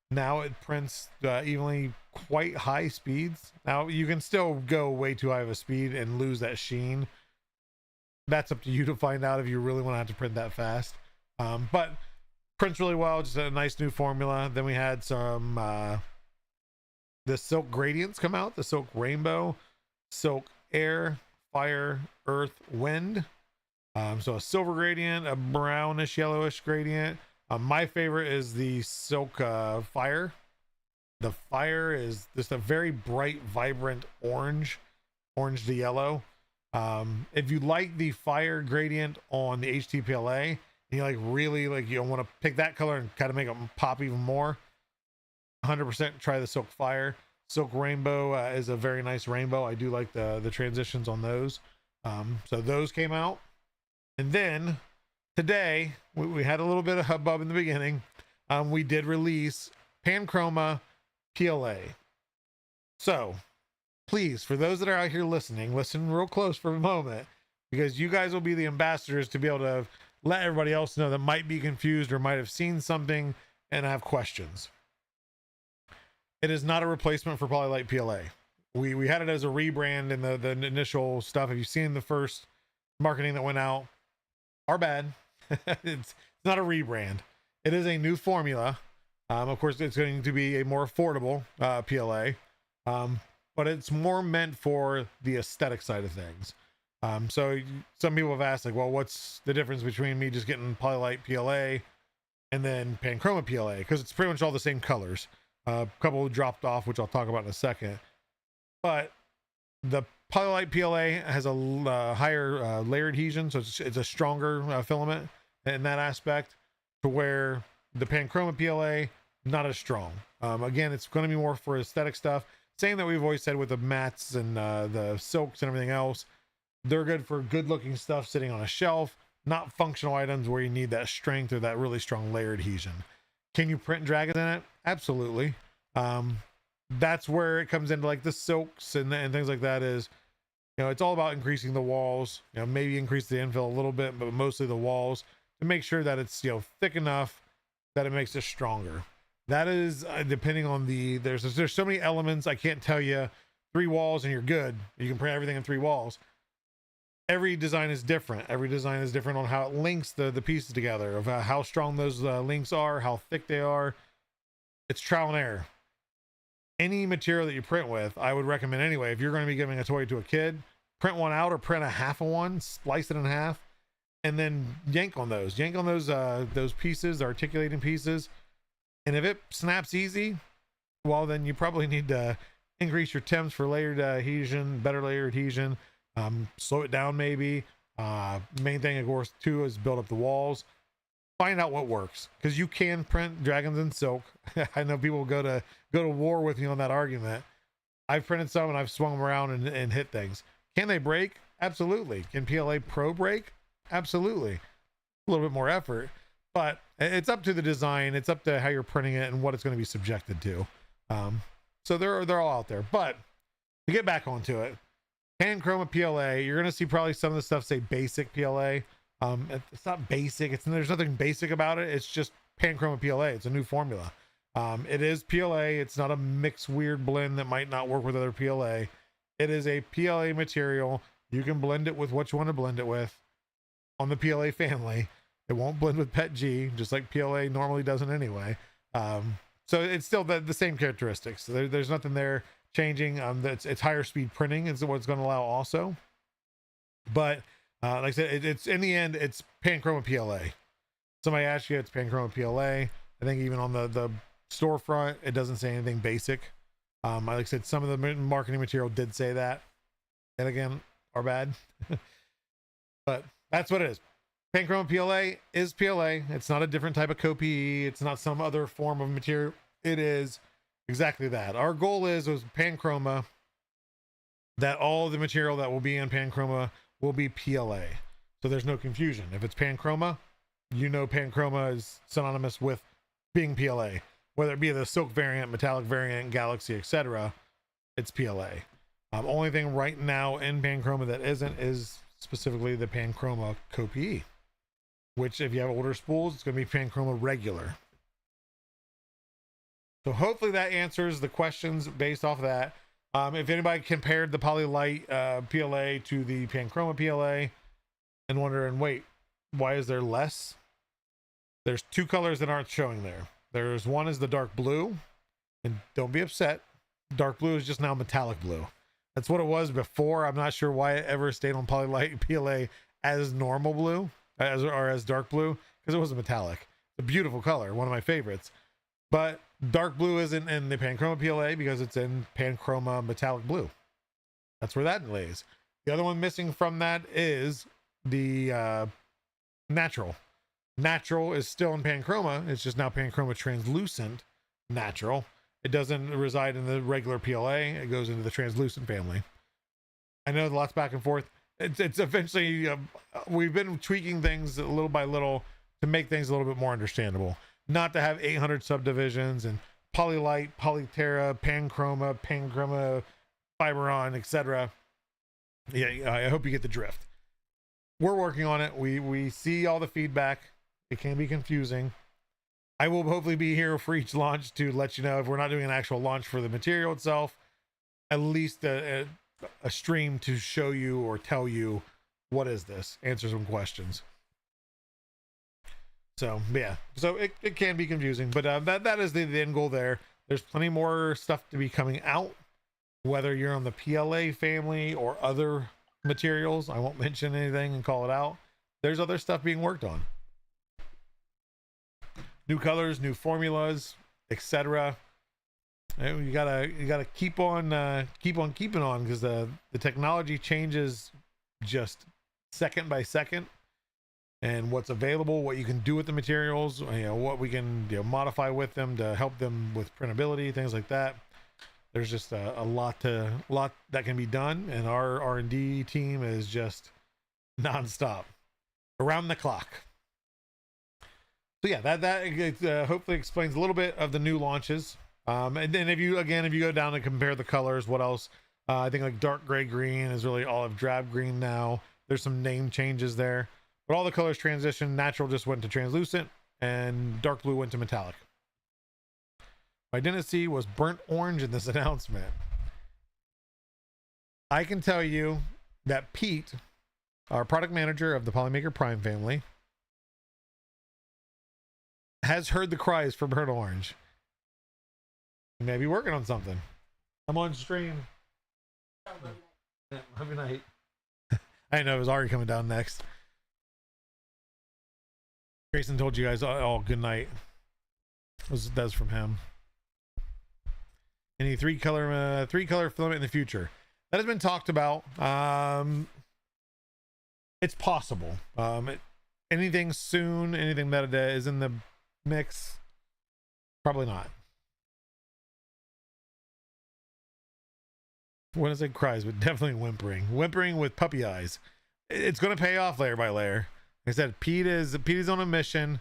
Now it prints evenly quite high speeds. Now you can still go way too high of a speed and lose that sheen. That's up to you to find out if you really want to have to print that fast. But prints really well, just a nice new formula. Then we had some the silk gradients come out, the silk rainbow, silk air, fire, earth, wind. So a silver gradient, a brownish yellowish gradient. My favorite is the silk fire. The fire is just a very bright, vibrant orange to yellow. If you like the fire gradient on the HTPLA, and you like really like you want to pick that color and kind of make them pop even more, 100% try the silk fire. Silk rainbow is a very nice rainbow. I do like the transitions on those. So those came out, and then today we had a little bit of hubbub in the beginning. We did release Panchroma PLA. So please, for those that are out here listening, listen real close for a moment, because you guys will be the ambassadors to be able to let everybody else know that might be confused or might have seen something and have questions. It is not a replacement for Polylite PLA. We had it as a rebrand in the initial stuff. If you've seen the first marketing that went out, our bad. It's not a rebrand. It is a new formula. Of course, it's going to be a more affordable PLA. But it's more meant for the aesthetic side of things. So some people have asked, like, well, what's the difference between me just getting Polylite PLA and then Panchroma PLA? Because it's pretty much all the same colors. A couple dropped off, which I'll talk about in a second. But the Polylite PLA has a higher layer adhesion, so it's a stronger filament in that aspect, to where the Panchroma PLA, not as strong. Again, it's going to be more for aesthetic stuff. Same that we've always said with the mattes and the silks and everything else. They're good for good looking stuff sitting on a shelf, not functional items where you need that strength or that really strong layer adhesion. Can you print dragons in it? Absolutely. That's where it comes into like the silks and things like that. Is, you know, it's all about increasing the walls, you know, maybe increase the infill a little bit, but mostly the walls, to make sure that it's, you know, thick enough that it makes it stronger. That is depending on the, there's so many elements. I can't tell you 3 walls and you're good. You can print everything in 3 walls. Every design is different. Every design is different on how it links the pieces together, of how strong those links are, how thick they are. It's trial and error. Any material that you print with, I would recommend anyway, if you're going to be giving a toy to a kid, print one out or print a half of one, splice it in half, and then yank on those pieces, the articulating pieces. And if it snaps easy, well, then you probably need to increase your temps for layered adhesion, better layer adhesion, slow it down maybe. Main thing, of course, too, is build up the walls. Find out what works, because you can print dragons in silk. I know people go to war with me on that argument. I've printed some and I've swung them around and hit things. Can they break? Absolutely. Can PLA Pro break? Absolutely. A little bit more effort, but it's up to the design. It's up to how you're printing it and what it's going to be subjected to. So they're all out there. But to get back onto it, pan chroma PLA, you're going to see probably some of the stuff say basic PLA. It's not basic. There's nothing basic about it. It's just pan chroma PLA. It's a new formula. It is PLA. It's not a mixed weird blend that might not work with other PLA. It is a PLA material. You can blend it with what you want to blend it with on the PLA family. It won't blend with PET G, just like PLA normally doesn't anyway. So it's still the same characteristics. So there's nothing there changing. It's higher speed printing is what it's going to allow also. But like I said, it's in the end, it's pan chroma PLA. Somebody asked you, it's pan chroma PLA. I think even on the storefront, it doesn't say anything basic. Like I said, some of the marketing material did say that, and again, are bad. But that's what it is. Pan chroma PLA is PLA. It's not a different type of co-PE. It's not some other form of material. It is exactly that. Our goal is pan chroma, that all the material that will be in pan chroma will be PLA. So there's no confusion. If it's pan chroma, you know pan chroma is synonymous with being PLA. Whether it be the silk variant, metallic variant, galaxy, etc., it's PLA. Only thing right now in pan chroma that isn't is specifically the pan chroma co-PE, which if you have older spools, it's going to be pan chroma regular. So hopefully that answers the questions based off of that. If anybody compared the Polylight PLA to the pan chroma PLA and wondering, wait, why is there less? There's two colors that aren't showing there. There's one is the dark blue, and don't be upset. Dark blue is just now metallic blue. That's what it was before. I'm not sure why it ever stayed on Polylight PLA as normal blue, as dark blue, because it was a metallic. It's a beautiful color, one of my favorites. But dark blue isn't in the pan chroma PLA because it's in pan chroma metallic blue. That's where that lays. The other one missing from that is the natural. Natural is still in pan chroma. It's just now pan chroma translucent natural. It doesn't reside in the regular PLA. It goes into the translucent family. I know lots back and forth. It's eventually we've been tweaking things little by little to make things a little bit more understandable. Not to have 800 subdivisions and Polylight, Polyterra, pan chroma, Fiberon, etc. Yeah, I hope you get the drift. We're working on it. We see all the feedback. It can be confusing. I will hopefully be here for each launch to let you know if we're not doing an actual launch for the material itself, at least a stream to show you or tell you what is this, answer some questions. So yeah, so it can be confusing, but that is the end goal there. There's plenty more stuff to be coming out, whether you're on the PLA family or other materials. I won't mention anything and call it out. There's other stuff being worked on. New colors, new formulas, etc. You gotta keep on keeping on, because the technology changes just second by second, and what's available, what you can do with the materials, what we can modify with them to help them with printability, things like that. There's just a lot that can be done, and our R&D team is just nonstop, around the clock. So yeah, that hopefully explains a little bit of the new launches. And then if you go down and compare the colors, what else? I think like dark gray green is really olive drab green now. There's some name changes there, but all the colors transitioned. Natural just went to translucent, and dark blue went to metallic. What I didn't see was burnt orange in this announcement. I can tell you that Pete, our product manager of the Polymaker Prime family, has heard the cries for burnt orange. He may be working on something. I'm on stream. Have a night. I know it was already coming down next. Grayson told you guys all good night. That was from him. Any three color filament in the future that has been talked about. It's possible. Anything soon, anything that is in the mix, probably not. When I say cries, but definitely whimpering with puppy eyes. It's going to pay off layer by layer. Like I said, Pete is on a mission.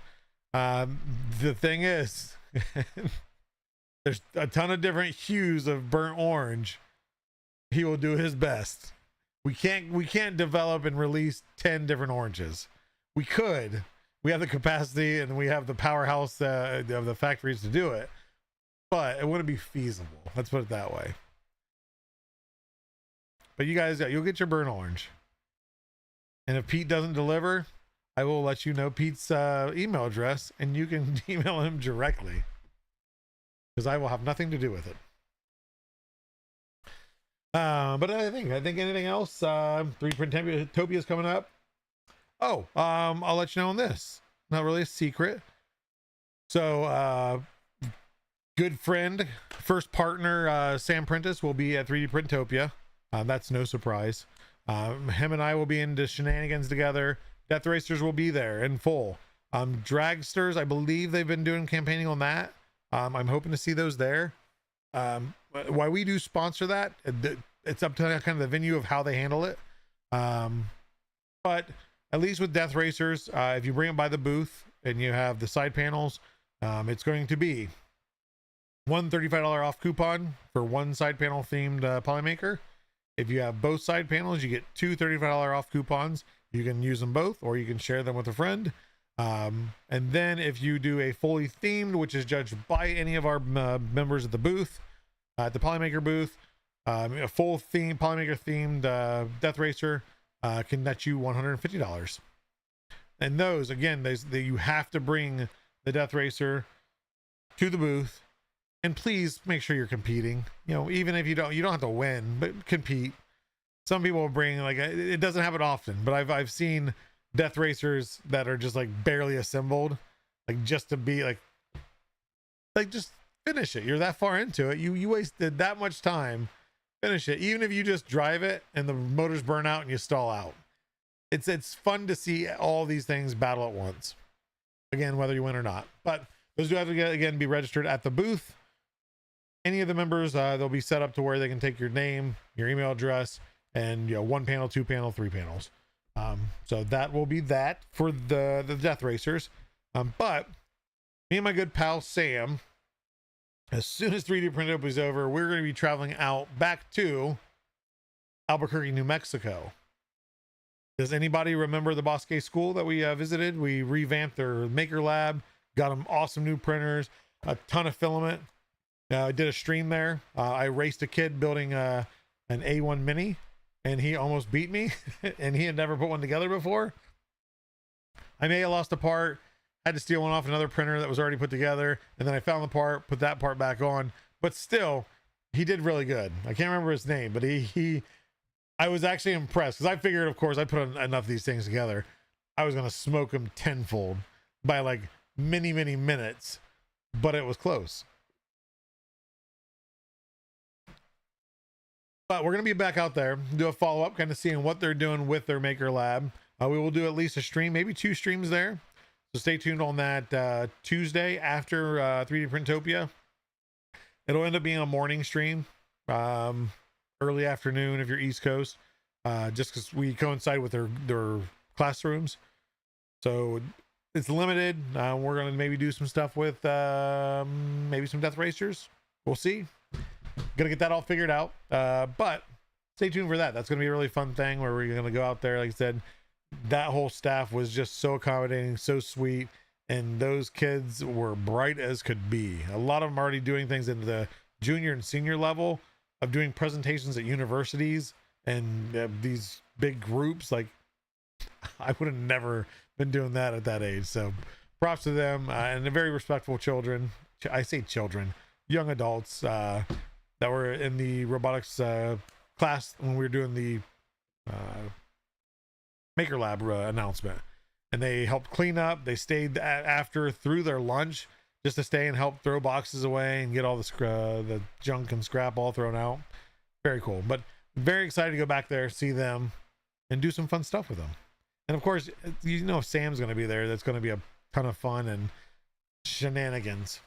The thing is, there's a ton of different hues of burnt orange. He will do his best. We can't develop and release 10 different oranges. We could. We have the capacity and we have the powerhouse of the factories to do it, but it wouldn't be feasible. Let's put it that way. But you guys, you'll get your burnt orange. And if Pete doesn't deliver, I will let you know Pete's email address and you can email him directly, because I will have nothing to do with it. But I think anything else? 3D Printopia is coming up. Oh, I'll let you know on this. Not really a secret. So, good friend, first partner, Sam Prentice will be at 3D Printopia. That's no surprise. Him and I will be into shenanigans together. Death Racers will be there in full. Dragsters, I believe they've been doing campaigning on that. I'm hoping to see those there. Why we do sponsor that, it's up to kind of the venue of how they handle it. But at least with Death Racers, if you bring it by the booth and you have the side panels, it's going to be one $35 off coupon for one side panel themed Polymaker. If you have both side panels, you get two $35 off coupons. You can use them both, or you can share them with a friend. And then if you do a fully themed, which is judged by any of our members at the booth, at the Polymaker booth, a full theme Polymaker themed Death Racer can net you $150. And those, again, you have to bring the Death Racer to the booth, and please make sure you're competing. You know, even if you don't have to win, but compete. Some people will bring, like, it doesn't happen often, but I've seen Death Racers that are just like barely assembled, like just to be like just finish it. You're that far into it, you wasted that much time. Finish it, even if you just drive it and the motors burn out and you stall out. It's fun to see all these things battle at once, again, whether you win or not. But those do have to again be registered at the booth. Any of the members, they'll be set up to where they can take your name, your email address, and one panel, two panel, three panels. So that will be that for the Death Racers. But me and my good pal Sam, as soon as 3D Printopia is over, we're going to be traveling out back to Albuquerque, New Mexico. Does anybody remember the Bosque School that we visited? We revamped their maker lab, got them awesome new printers, a ton of filament. I did a stream there. I raced a kid building an A1 Mini, and he almost beat me, and he had never put one together before. I may have lost a part, had to steal one off another printer that was already put together, and then I found the part, put that part back on, but still, he did really good. I can't remember his name, but I was actually impressed, because I figured, of course, I put enough of these things together, I was going to smoke him tenfold by like many minutes, but it was close. But we're going to be back out there, do a follow-up, kind of seeing what they're doing with their maker lab. We will do at least a stream, maybe 2 streams there. So stay tuned on that Tuesday after 3D Printopia. It'll end up being a morning stream, early afternoon if you're East Coast, just because we coincide with their classrooms. So it's limited. We're going to maybe do some stuff with maybe some Death Racers. We'll see. Gonna get that all figured out, but stay tuned for that. That's gonna be a really fun thing where we're gonna go out there. Like I said, that whole staff was just so accommodating, so sweet, and those kids were bright as could be. A lot of them are already doing things into the junior and senior level of doing presentations at universities and these big groups. Like, I would have never been doing that at that age, so props to them. And they're very respectful children. I say children, young adults that were in the robotics class when we were doing the Maker Lab announcement, and they helped clean up. They stayed after through their lunch just to stay and help throw boxes away and get all the junk and scrap all thrown out. Very cool. But very excited to go back there, see them, and do some fun stuff with them. And of course, Sam's going to be there. That's going to be a ton of fun and shenanigans.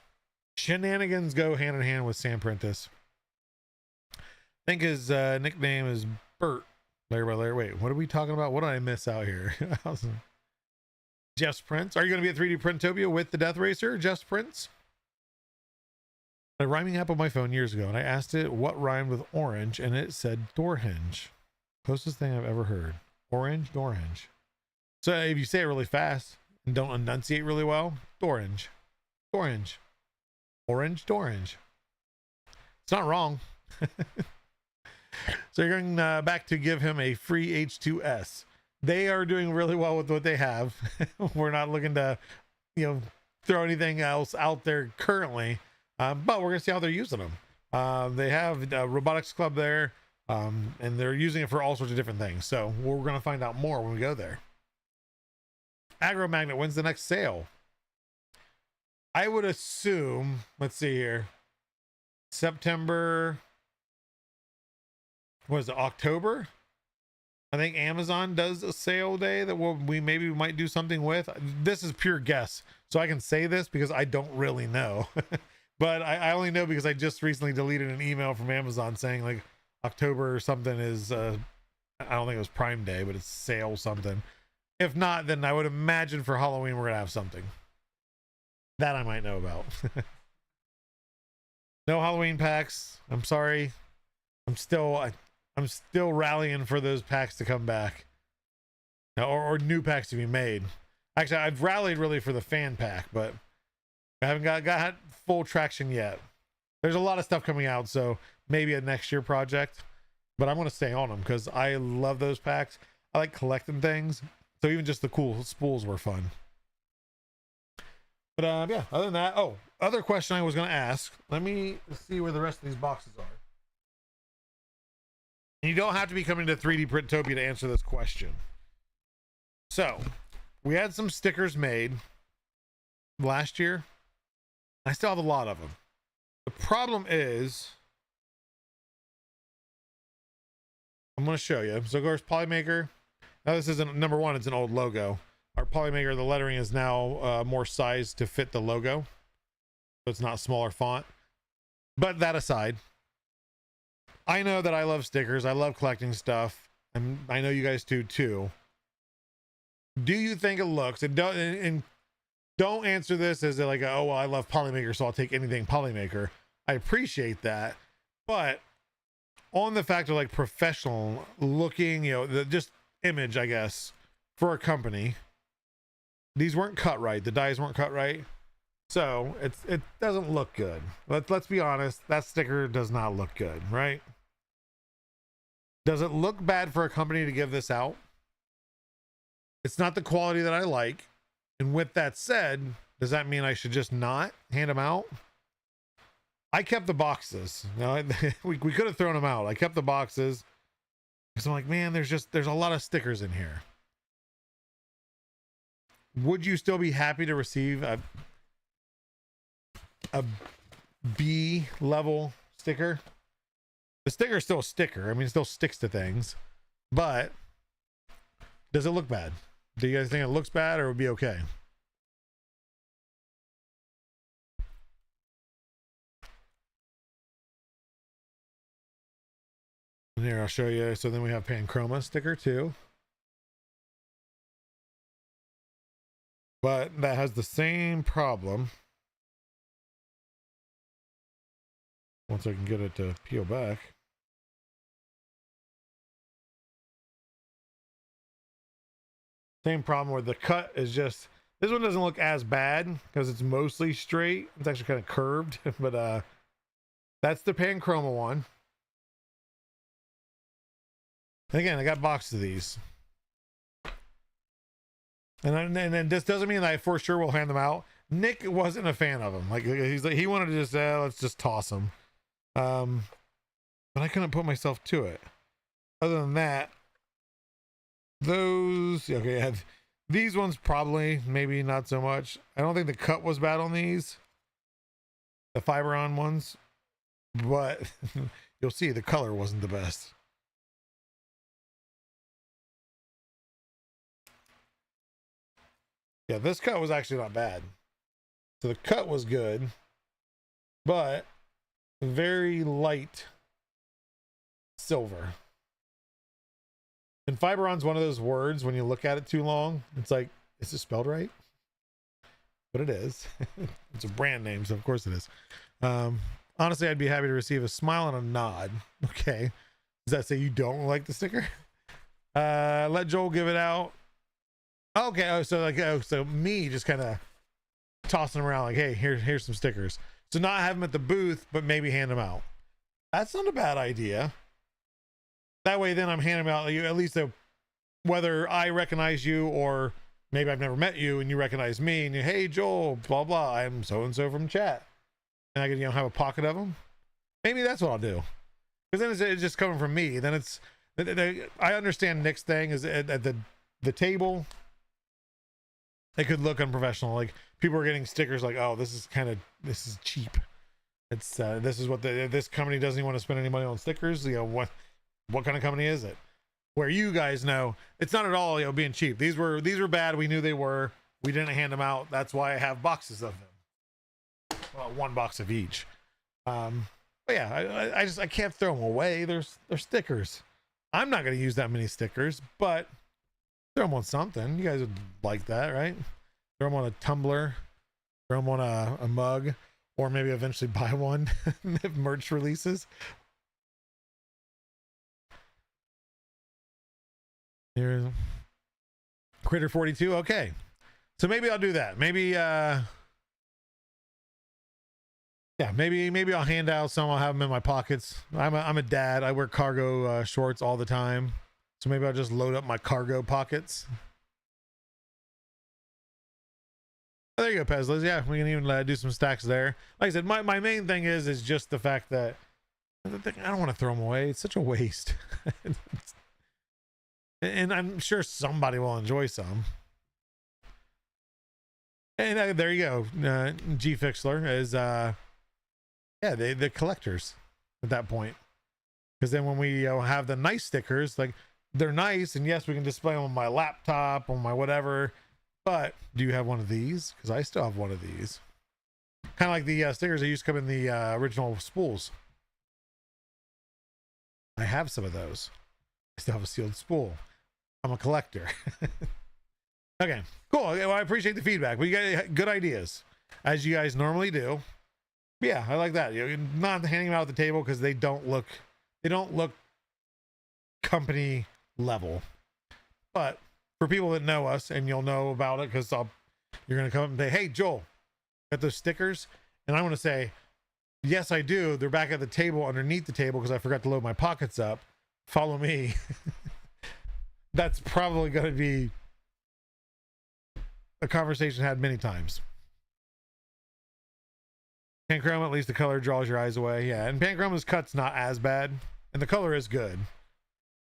Shenanigans go hand in hand with Sam Prentice. I think his nickname is Bert. Layer by layer. Wait, what are we talking about? What did I miss out here? Jeff's Prince. Are you going to be at 3D Printopia with the Death Racer, Jeff's Prince? A rhyming app on my phone years ago, and I asked it what rhymed with orange, and it said door hinge. Closest thing I've ever heard. Orange, door hinge. So if you say it really fast and don't enunciate really well, orange, orange, orange, orange. It's not wrong. So you're going back to give him a free H2S. They are doing really well with what they have. We're not looking to, throw anything else out there currently, but we're going to see how they're using them. They have a robotics club there, and they're using it for all sorts of different things. So we're going to find out more when we go there. Agro Magnet, when's the next sale? I would assume, let's see here, September, what is it, October? I think Amazon does a sale day that we maybe might do something with. This is pure guess, so I can say this because I don't really know. But I only know because I just recently deleted an email from Amazon saying like October or something is, I don't think it was Prime Day, but it's sale something. If not, then I would imagine for Halloween we're going to have something. That I might know about. No Halloween packs. I'm sorry. I'm still rallying for those packs to come back. Or new packs to be made. Actually, I've rallied really for the fan pack, but I haven't got full traction yet. There's a lot of stuff coming out, so maybe a next year project. But I'm going to stay on them because I love those packs. I like collecting things. So even just the cool spools were fun. But yeah, other than that, other question I was going to ask. Let me see where the rest of these boxes are. And you don't have to be coming to 3D Printopia to answer this question. So, we had some stickers made last year. I still have a lot of them. The problem is, I'm going to show you. So, of course, Polymaker. Now, this isn't number one, it's an old logo. Our Polymaker, the lettering is now more sized to fit the logo. So it's not smaller font. But that aside, I know that I love stickers. I love collecting stuff. And I know you guys do too. Do you think it looks, and don't answer this as like, oh, well, I love Polymaker, so I'll take anything Polymaker. I appreciate that. But on the fact of like professional looking, just image, I guess, for a company, these weren't cut right. The dies weren't cut right. So it doesn't look good. Let's be honest. That sticker does not look good, right? Does it look bad for a company to give this out? It's not the quality that I like. And with that said, does that mean I should just not hand them out? I kept the boxes. Now, we could have thrown them out. I kept the boxes because I'm like, man, there's a lot of stickers in here. Would you still be happy to receive a B level sticker? The sticker is still a sticker. I mean, it still sticks to things, but does it look bad? Do you guys think it looks bad or would be okay? And here, I'll show you. So then we have Panchroma sticker too. But that has the same problem. Once I can get it to peel back. Same problem where the cut is just, this one doesn't look as bad because it's mostly straight. It's actually kind of curved, but that's the Panchroma one. And again, I got boxes of these. And then this doesn't mean that I for sure will hand them out. Nick wasn't a fan of them. Like he wanted to just let's just toss them. But I couldn't put myself to it. Other than that, those these ones probably maybe not so much. I don't think the cut was bad on these, the Fiberon ones, but you'll see the color wasn't the best. Yeah, this cut was actually not bad. So the cut was good, but very light silver. And Fiberon's one of those words when you look at it too long, it's like Is it spelled right? But it is. It's a brand name, so of course it is. Honestly, I'd be happy to receive a smile and a nod. Okay. Does that say you don't like the sticker? Let Joel give it out. Okay. Oh, so like, so me just kind of tossing them around like, hey, here's some stickers. So not have them at the booth, but maybe hand them out. That's not a bad idea. That way, then I'm handing them out. At least whether I recognize you or maybe I've never met you and you recognize me and you, hey, Joel, blah, blah. I'm so-and-so from chat. And I can, have a pocket of them. Maybe that's what I'll do. Because then it's just coming from me. Then it's, I understand Nick's thing is at the table. It could look unprofessional. Like people are getting stickers like, oh, this is cheap. It's this is what this company doesn't even want to spend any money on stickers. What kind of company is it? Where you guys know it's not at all being cheap. These were bad. We knew they were. We didn't hand them out. That's why I have boxes of them. Well, one box of each. But yeah, I can't throw them away. They're stickers. I'm not going to use that many stickers, but throw them on something. You guys would like that, right? Throw them on a tumbler. Throw them on a mug. Or maybe eventually buy one if merch releases. Here's Critter 42. Okay. So maybe I'll do that. Maybe maybe I'll hand out some. I'll have them in my pockets. I'm a dad. I wear cargo shorts all the time. So maybe I'll just load up my cargo pockets. Oh, there you go, Pezlas. Yeah, we can even do some stacks there. Like I said, my main thing is just the fact that I don't want to throw them away. It's such a waste. And I'm sure somebody will enjoy some. And there you go. G Fixler is the collectors at that point. Because then when we have the nice stickers, like they're nice, and yes, we can display them on my laptop, on my whatever. But do you have one of these? Because I still have one of these. Kind of like the stickers that used to come in the original spools. I have some of those. I still have a sealed spool. I'm a collector. Okay, cool. Well, I appreciate the feedback. We got good ideas, as you guys normally do. But yeah, I like that. You're not handing them out at the table because they don't look company level. But for people that know us, and you'll know about it because you're gonna come up and say, "Hey, Joel, got those stickers?" And I'm gonna say, "Yes, I do. They're back at the table, underneath the table, because I forgot to load my pockets up. Follow me." That's probably gonna be a conversation had many times. Panchrome, at least the color draws your eyes away. Yeah, and Panchrome's cut's not as bad, and the color is good.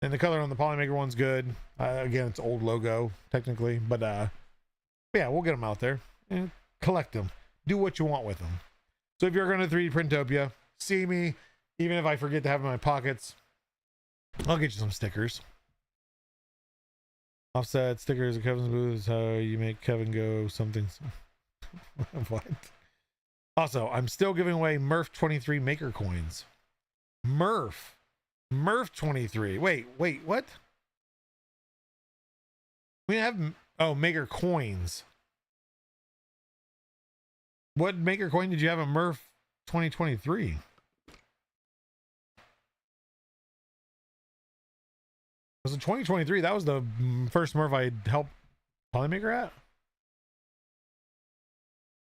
And the color on the Polymaker one's good. Again, it's old logo technically, but yeah, we'll get them out there and collect them. Do what you want with them. So if you're going to 3D Printopia, see me. Even if I forget to have them in my pockets, I'll get you some stickers. Offset stickers at Kevin's booth is how you make Kevin go something. What? Also, I'm still giving away Murph 23 Maker coins. Murph 23. Wait, what? We have Maker coins. What Maker coin did you have at Murph 2023? Was it 2023? That was the first Murph I helped Polymaker at.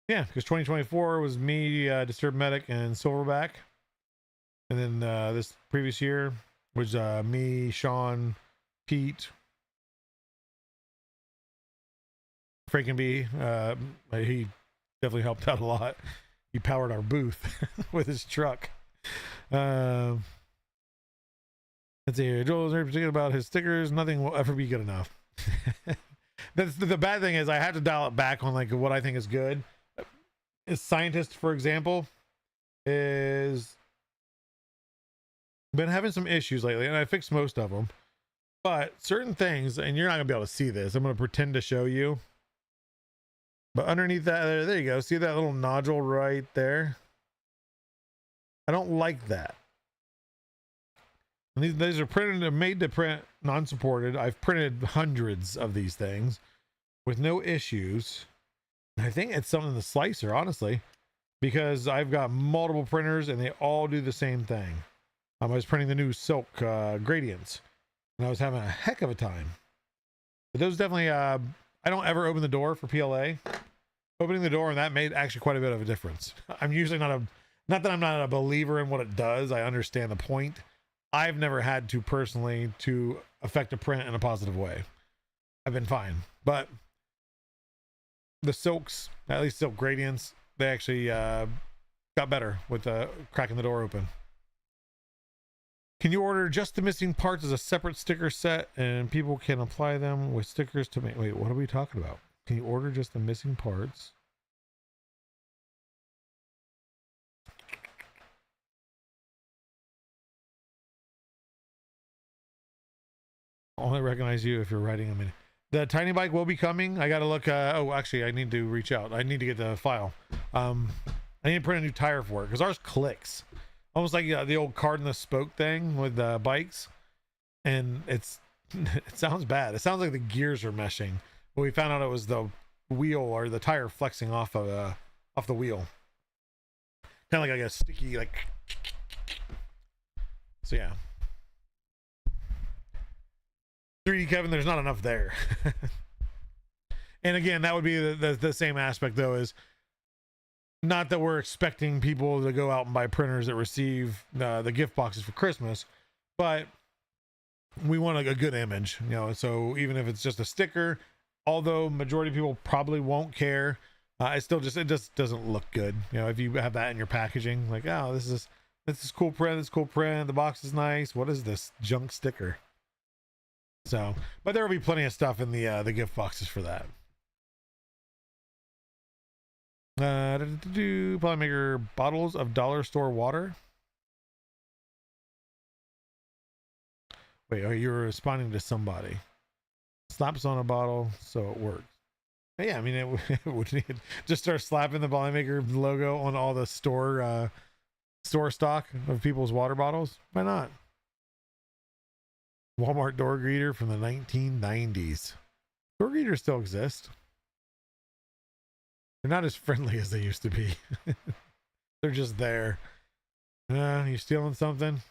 Yeah, because 2024 was me, Disturbed Medic, and Silverback. And then this previous year was me, Sean, Pete, Frankenbee. He definitely helped out a lot. He powered our booth with his truck. Let's see here. Joel's very particular about his stickers. Nothing will ever be good enough. That's the bad thing is I have to dial it back on like what I think is good. A scientist, for example, is been having some issues lately, and I fixed most of them. But certain things, and you're not gonna be able to see this. I'm gonna pretend to show you. But underneath that, there you go. See that little nodule right there? I don't like that. And these are printed and made to print, non-supported. I've printed hundreds of these things. with no issues. I think it's something in the slicer, honestly, because I've got multiple printers and they all do the same thing. I was printing the new silk gradients and I was having a heck of a time. But those definitely, I don't ever open the door for PLA. Opening the door, and that made actually quite a bit of a difference. I'm usually not that I'm not a believer in what it does. I understand the point. I've never had to personally to affect a print in a positive way. I've been fine. But the silks, at least silk gradients, they actually got better with cracking the door open. Can you order just the missing parts as a separate sticker set and people can apply them with stickers to make... Wait, what are we talking about? Can you order just the missing parts? Only recognize you if you're riding a mini. The tiny bike will be coming. I gotta look. Oh, actually, I need to reach out. I need to get the file. I need to print a new tire for it because ours clicks, almost like the old card and the spoke thing with the bikes, and it sounds bad. It sounds like the gears are meshing. But we found out it was the wheel or the tire flexing off the wheel, kind of like a sticky like. So yeah. 3D Kevin, there's not enough there. And again, that would be the same aspect though, is not that we're expecting people to go out and buy printers that receive the gift boxes for Christmas, but we want a good image, you know. So even if it's just a sticker, although majority of people probably won't care, it just doesn't look good, you know. If you have that in your packaging, like, oh, this is cool print, this cool print, the box is nice, what is this junk sticker? So, but there will be plenty of stuff in the gift boxes for that. Polymaker bottles of dollar store water. Wait, you're responding to somebody. Slaps on a bottle, so it works. Yeah, I mean, it would just start slapping the Polymaker logo on all the store stock of people's water bottles. Why not? Walmart door greeter from the 1990s. Door greeters still exist. They're not as friendly as they used to be. They're just there. You stealing something?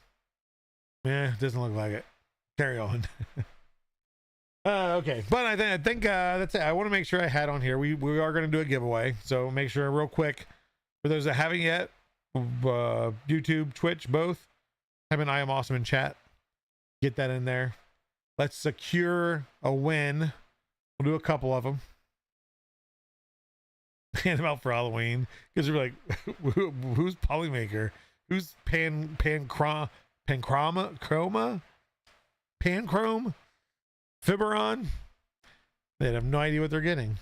Yeah, doesn't look like it. Carry on. Okay, but I think that's it. I want to make sure I had on here. We are going to do a giveaway, so make sure real quick for those that haven't yet. YouTube, Twitch, both. Type in I am awesome in chat. Get that in there. Let's secure a win. We'll do a couple of them. Hand them out for Halloween because we're like, who's Polymaker? Who's Panchroma? Fiberon? They have no idea what they're getting.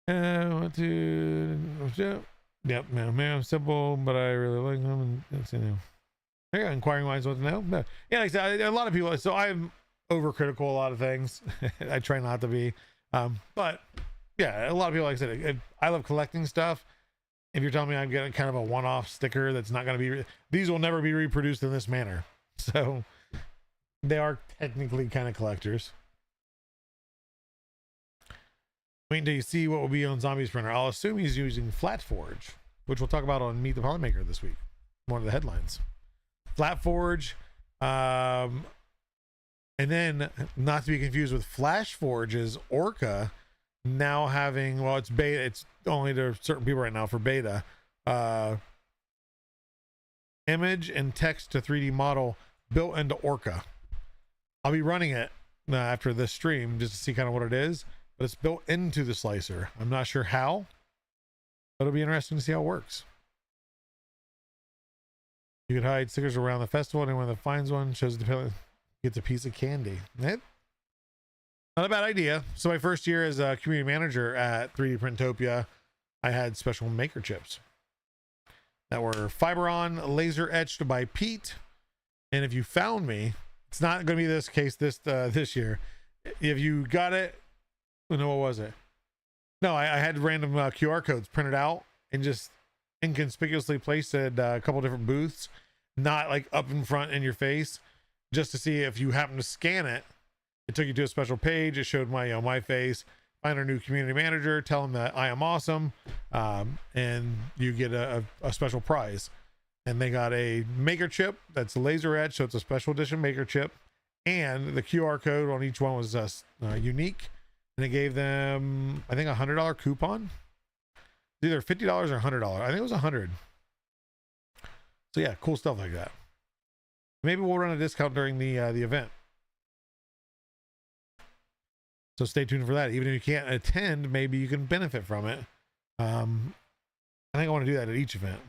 Yep, man, simple, but I really like them. And that's, you know. Yeah, inquiring minds want to know. No. Yeah, like I said, a lot of people. So I'm overcritical a lot of things. I try not to be, but yeah, a lot of people, like I said, I love collecting stuff. If you're telling me I'm getting kind of a one-off sticker that's not going to be, these will never be reproduced in this manner. So they are technically kind of collectors. Wait until you see what will be on Zombie's printer. I'll assume he's using Flatforge, which we'll talk about on Meet the Polymaker this week. One of the headlines. Flatforge, and then not to be confused with Flashforge's Orca, now having, well, it's beta, it's only to certain people right now for beta, image and text to 3D model built into Orca. I'll be running it after this stream just to see kind of what it is, but it's built into the slicer. I'm not sure how, but it'll be interesting to see how it works. You could hide stickers around the festival. Anyone that finds one shows the gets a piece of candy. Not a bad idea. So my first year as a community manager at 3D Printopia, I had special maker chips that were Fiberon laser etched by Pete. And if you found me, it's not going to be this case this year. If you got it, no, what was it? No, I had random QR codes printed out and just inconspicuously placed at a couple different booths, not like up in front in your face, just to see if you happen to scan it It took you to a special page. It showed my my face. Find our new community manager. Tell them that I am awesome, and you get a special prize. And they got a maker chip that's laser etched, so it's a special edition maker chip. And the QR code on each one was unique. And it gave them, I think, $100 coupon. It's either $50 or $100. I think it was $100. So yeah, cool stuff like that. Maybe we'll run a discount during the event. So stay tuned for that. Even if you can't attend, maybe you can benefit from it. I think I want to do that at each event.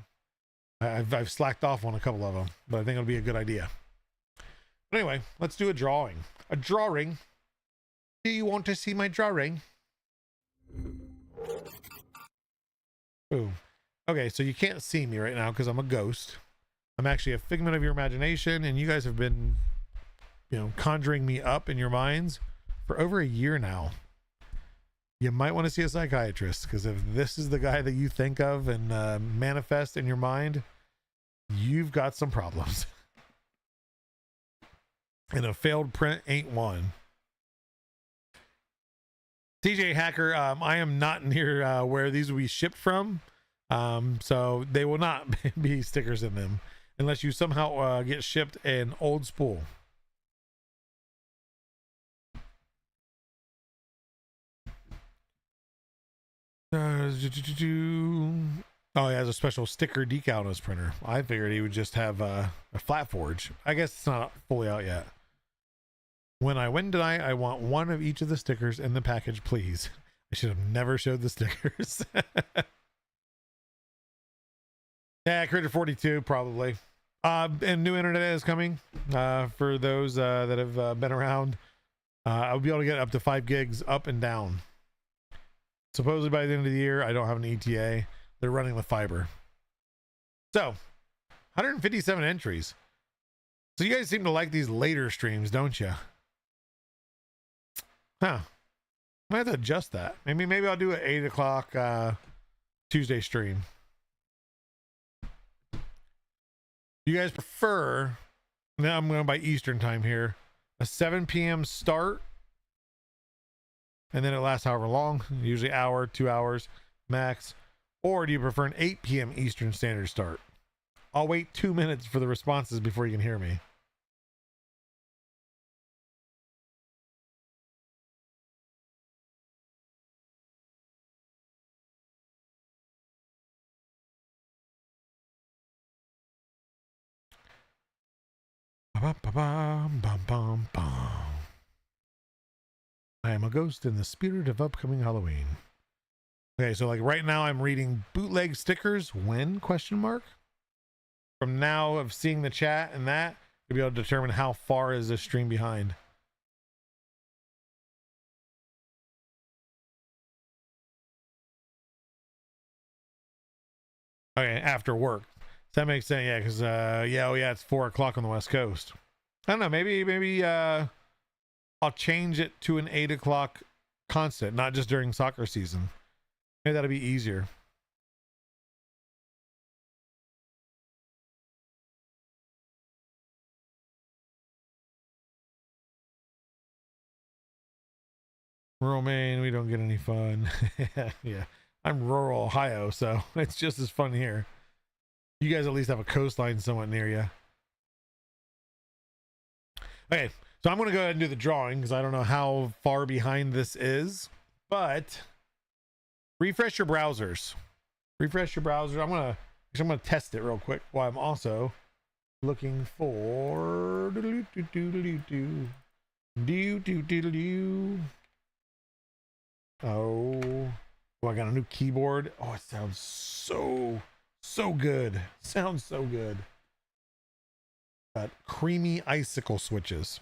I've slacked off on a couple of them, but I think it'll be a good idea. But anyway, let's do a drawing. A drawing. Do you want to see my drawing? Boom. Okay, so you can't see me right now because I'm a ghost. I'm actually a figment of your imagination, and you guys have been, you know, conjuring me up in your minds for over a year now. You might want to see a psychiatrist, because if this is the guy that you think of and manifest in your mind, you've got some problems. And a failed print ain't one. TJ Hacker, I am not near where these will be shipped from, so they will not be stickers in them unless you somehow get shipped an old spool. Oh, he has a special sticker decal on his printer. I figured he would just have a flat forge. I guess it's not fully out yet. When I win tonight, I want one of each of the stickers in the package, please. I should have never showed the stickers. Yeah, Critter 42 probably. And new internet is coming. For those that have been around, I'll be able to get up to 5 gigs up and down. Supposedly by the end of the year, I don't have an ETA. They're running with fiber. So, 157 entries. So you guys seem to like these later streams, don't you? Huh. I might have to adjust that. Maybe I'll do an 8 o'clock Tuesday stream. You guys prefer, now I'm going by Eastern time here, a 7 p.m. start, and then it lasts however long, usually hour, 2 hours max, or do you prefer an 8 p.m. Eastern Standard start? I'll wait 2 minutes for the responses before you can hear me. I am a ghost in the spirit of upcoming Halloween. Okay, so like right now I'm reading bootleg stickers. When? Question mark. From now of seeing the chat and that, you'll be able to determine how far is this stream behind. Okay, after work. Does that make sense? Yeah, because yeah, oh yeah, it's 4 o'clock on the West Coast. I don't know, maybe I'll change it to an 8 o'clock constant, not just during soccer season. Maybe that'll be easier. Rural Maine, we don't get any fun. Yeah, I'm rural Ohio, so it's just as fun here. You guys at least have a coastline somewhat near you. Okay, so I'm going to go ahead and do the drawing because I don't know how far behind this is, but refresh your browsers. Refresh your browser. I'm gonna test it real quick while I'm also looking for oh, I got a new keyboard. Oh, it sounds so good. Sounds so good. Got creamy icicle switches.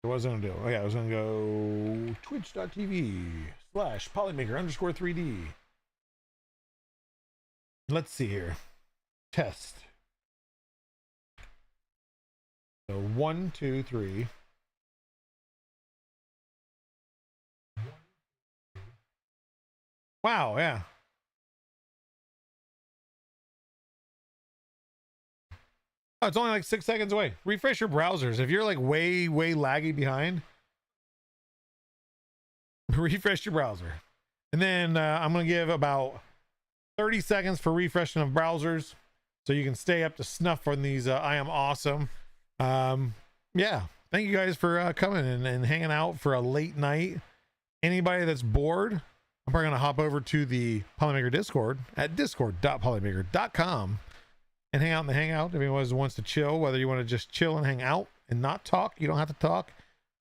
What was I gonna do? Oh yeah, I was gonna go twitch.tv/Polymaker_3D. Let's see here. Test. So 1, 2, 3. Wow, yeah. Oh, it's only like 6 seconds away. Refresh your browsers. If you're like way laggy behind, refresh your browser. And then I'm going to give about 30 seconds for refreshing of browsers so you can stay up to snuff on these I am awesome. Yeah, thank you guys for coming and hanging out for a late night. Anybody that's bored, I'm probably going to hop over to the Polymaker Discord at discord.polymaker.com and hang out in the hangout. If anyone wants to chill, whether you want to just chill and hang out and not talk, you don't have to talk.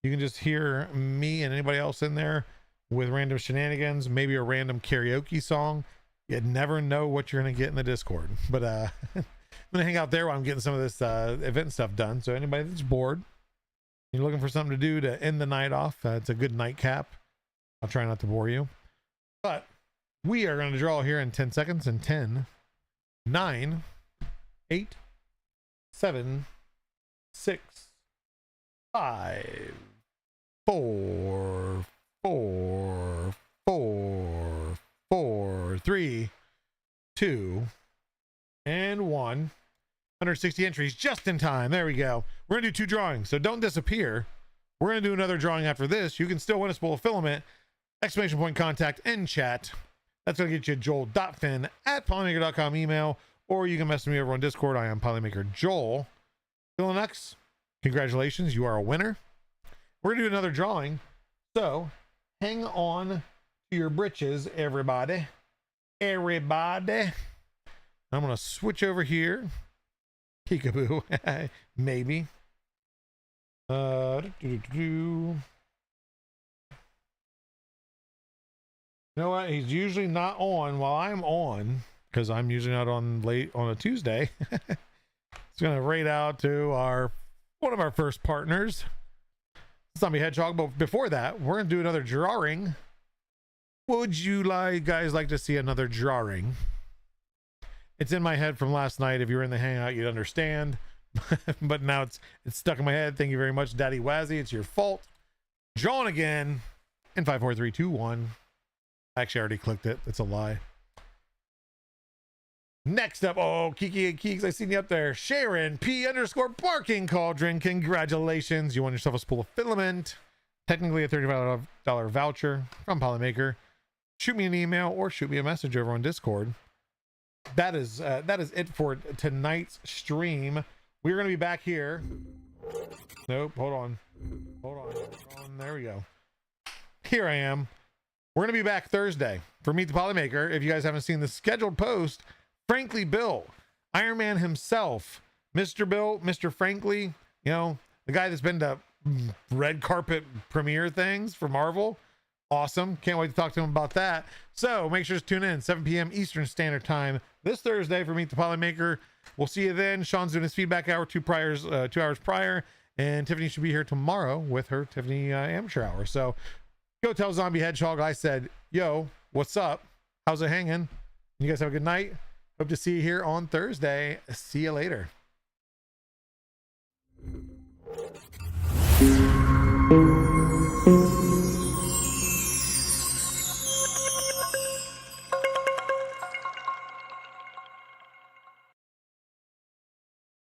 You can just hear me and anybody else in there with random shenanigans, maybe a random karaoke song. You never know what you're going to get in the Discord. But I'm going to hang out there while I'm getting some of this event stuff done. So anybody that's bored, you're looking for something to do to end the night off, it's a good nightcap. I'll try not to bore you. But we are going to draw here in 10 seconds. In 10, 9, 8, 7, 6, 5, 4, 4, 4, 4, 3, 2, and 1. 160 entries just in time. There we go. We're gonna do 2 drawings, so don't disappear. We're gonna do another drawing after this. You can still win a spool of filament. Exclamation point contact in chat. That's gonna get you joel.fin@polymaker.com email, or you can message me over on Discord. I am Polymaker Joel. Linux, congratulations, you are a winner. We're gonna do another drawing, so hang on to your britches, everybody. I'm gonna switch over here. Peekaboo. Maybe. You know what? He's usually not on while I'm on, because I'm usually not on late on a Tuesday. It's gonna raid out to one of our first partners, Zombie Hedgehog. But before that, we're gonna do another drawing. Would you guys like to see another drawing? It's in my head from last night. If you were in the hangout, you'd understand. But now it's stuck in my head. Thank you very much, Daddy Wazzy. It's your fault. Drawing again in 5, 4, 3, 2, 1. Actually, I already clicked it. It's a lie. Next up, oh, Kiki and Keeks, I seen you up there. Sharon P_barking cauldron. Congratulations. You won yourself a spool of filament. Technically a $35 voucher from Polymaker. Shoot me an email or shoot me a message over on Discord. That is it for tonight's stream. We're going to be back here. Nope, hold on. There we go. Here I am. We're going to be back Thursday for Meet the Polymaker. If you guys haven't seen the scheduled post, Frankly Bill, Iron Man himself, Mr. Bill, Mr. Frankly, you know, the guy that's been to red carpet premiere things for Marvel. Awesome. Can't wait to talk to him about that. So make sure to tune in 7 p.m. Eastern Standard Time this Thursday for Meet the Polymaker. We'll see you then. Sean's doing his feedback hour 2 hours prior, and Tiffany should be here tomorrow with her Tiffany amateur hour. So go tell Zombie Hedgehog I said, yo, what's up? How's it hanging? You guys have a good night. Hope to see you here on Thursday. See you later.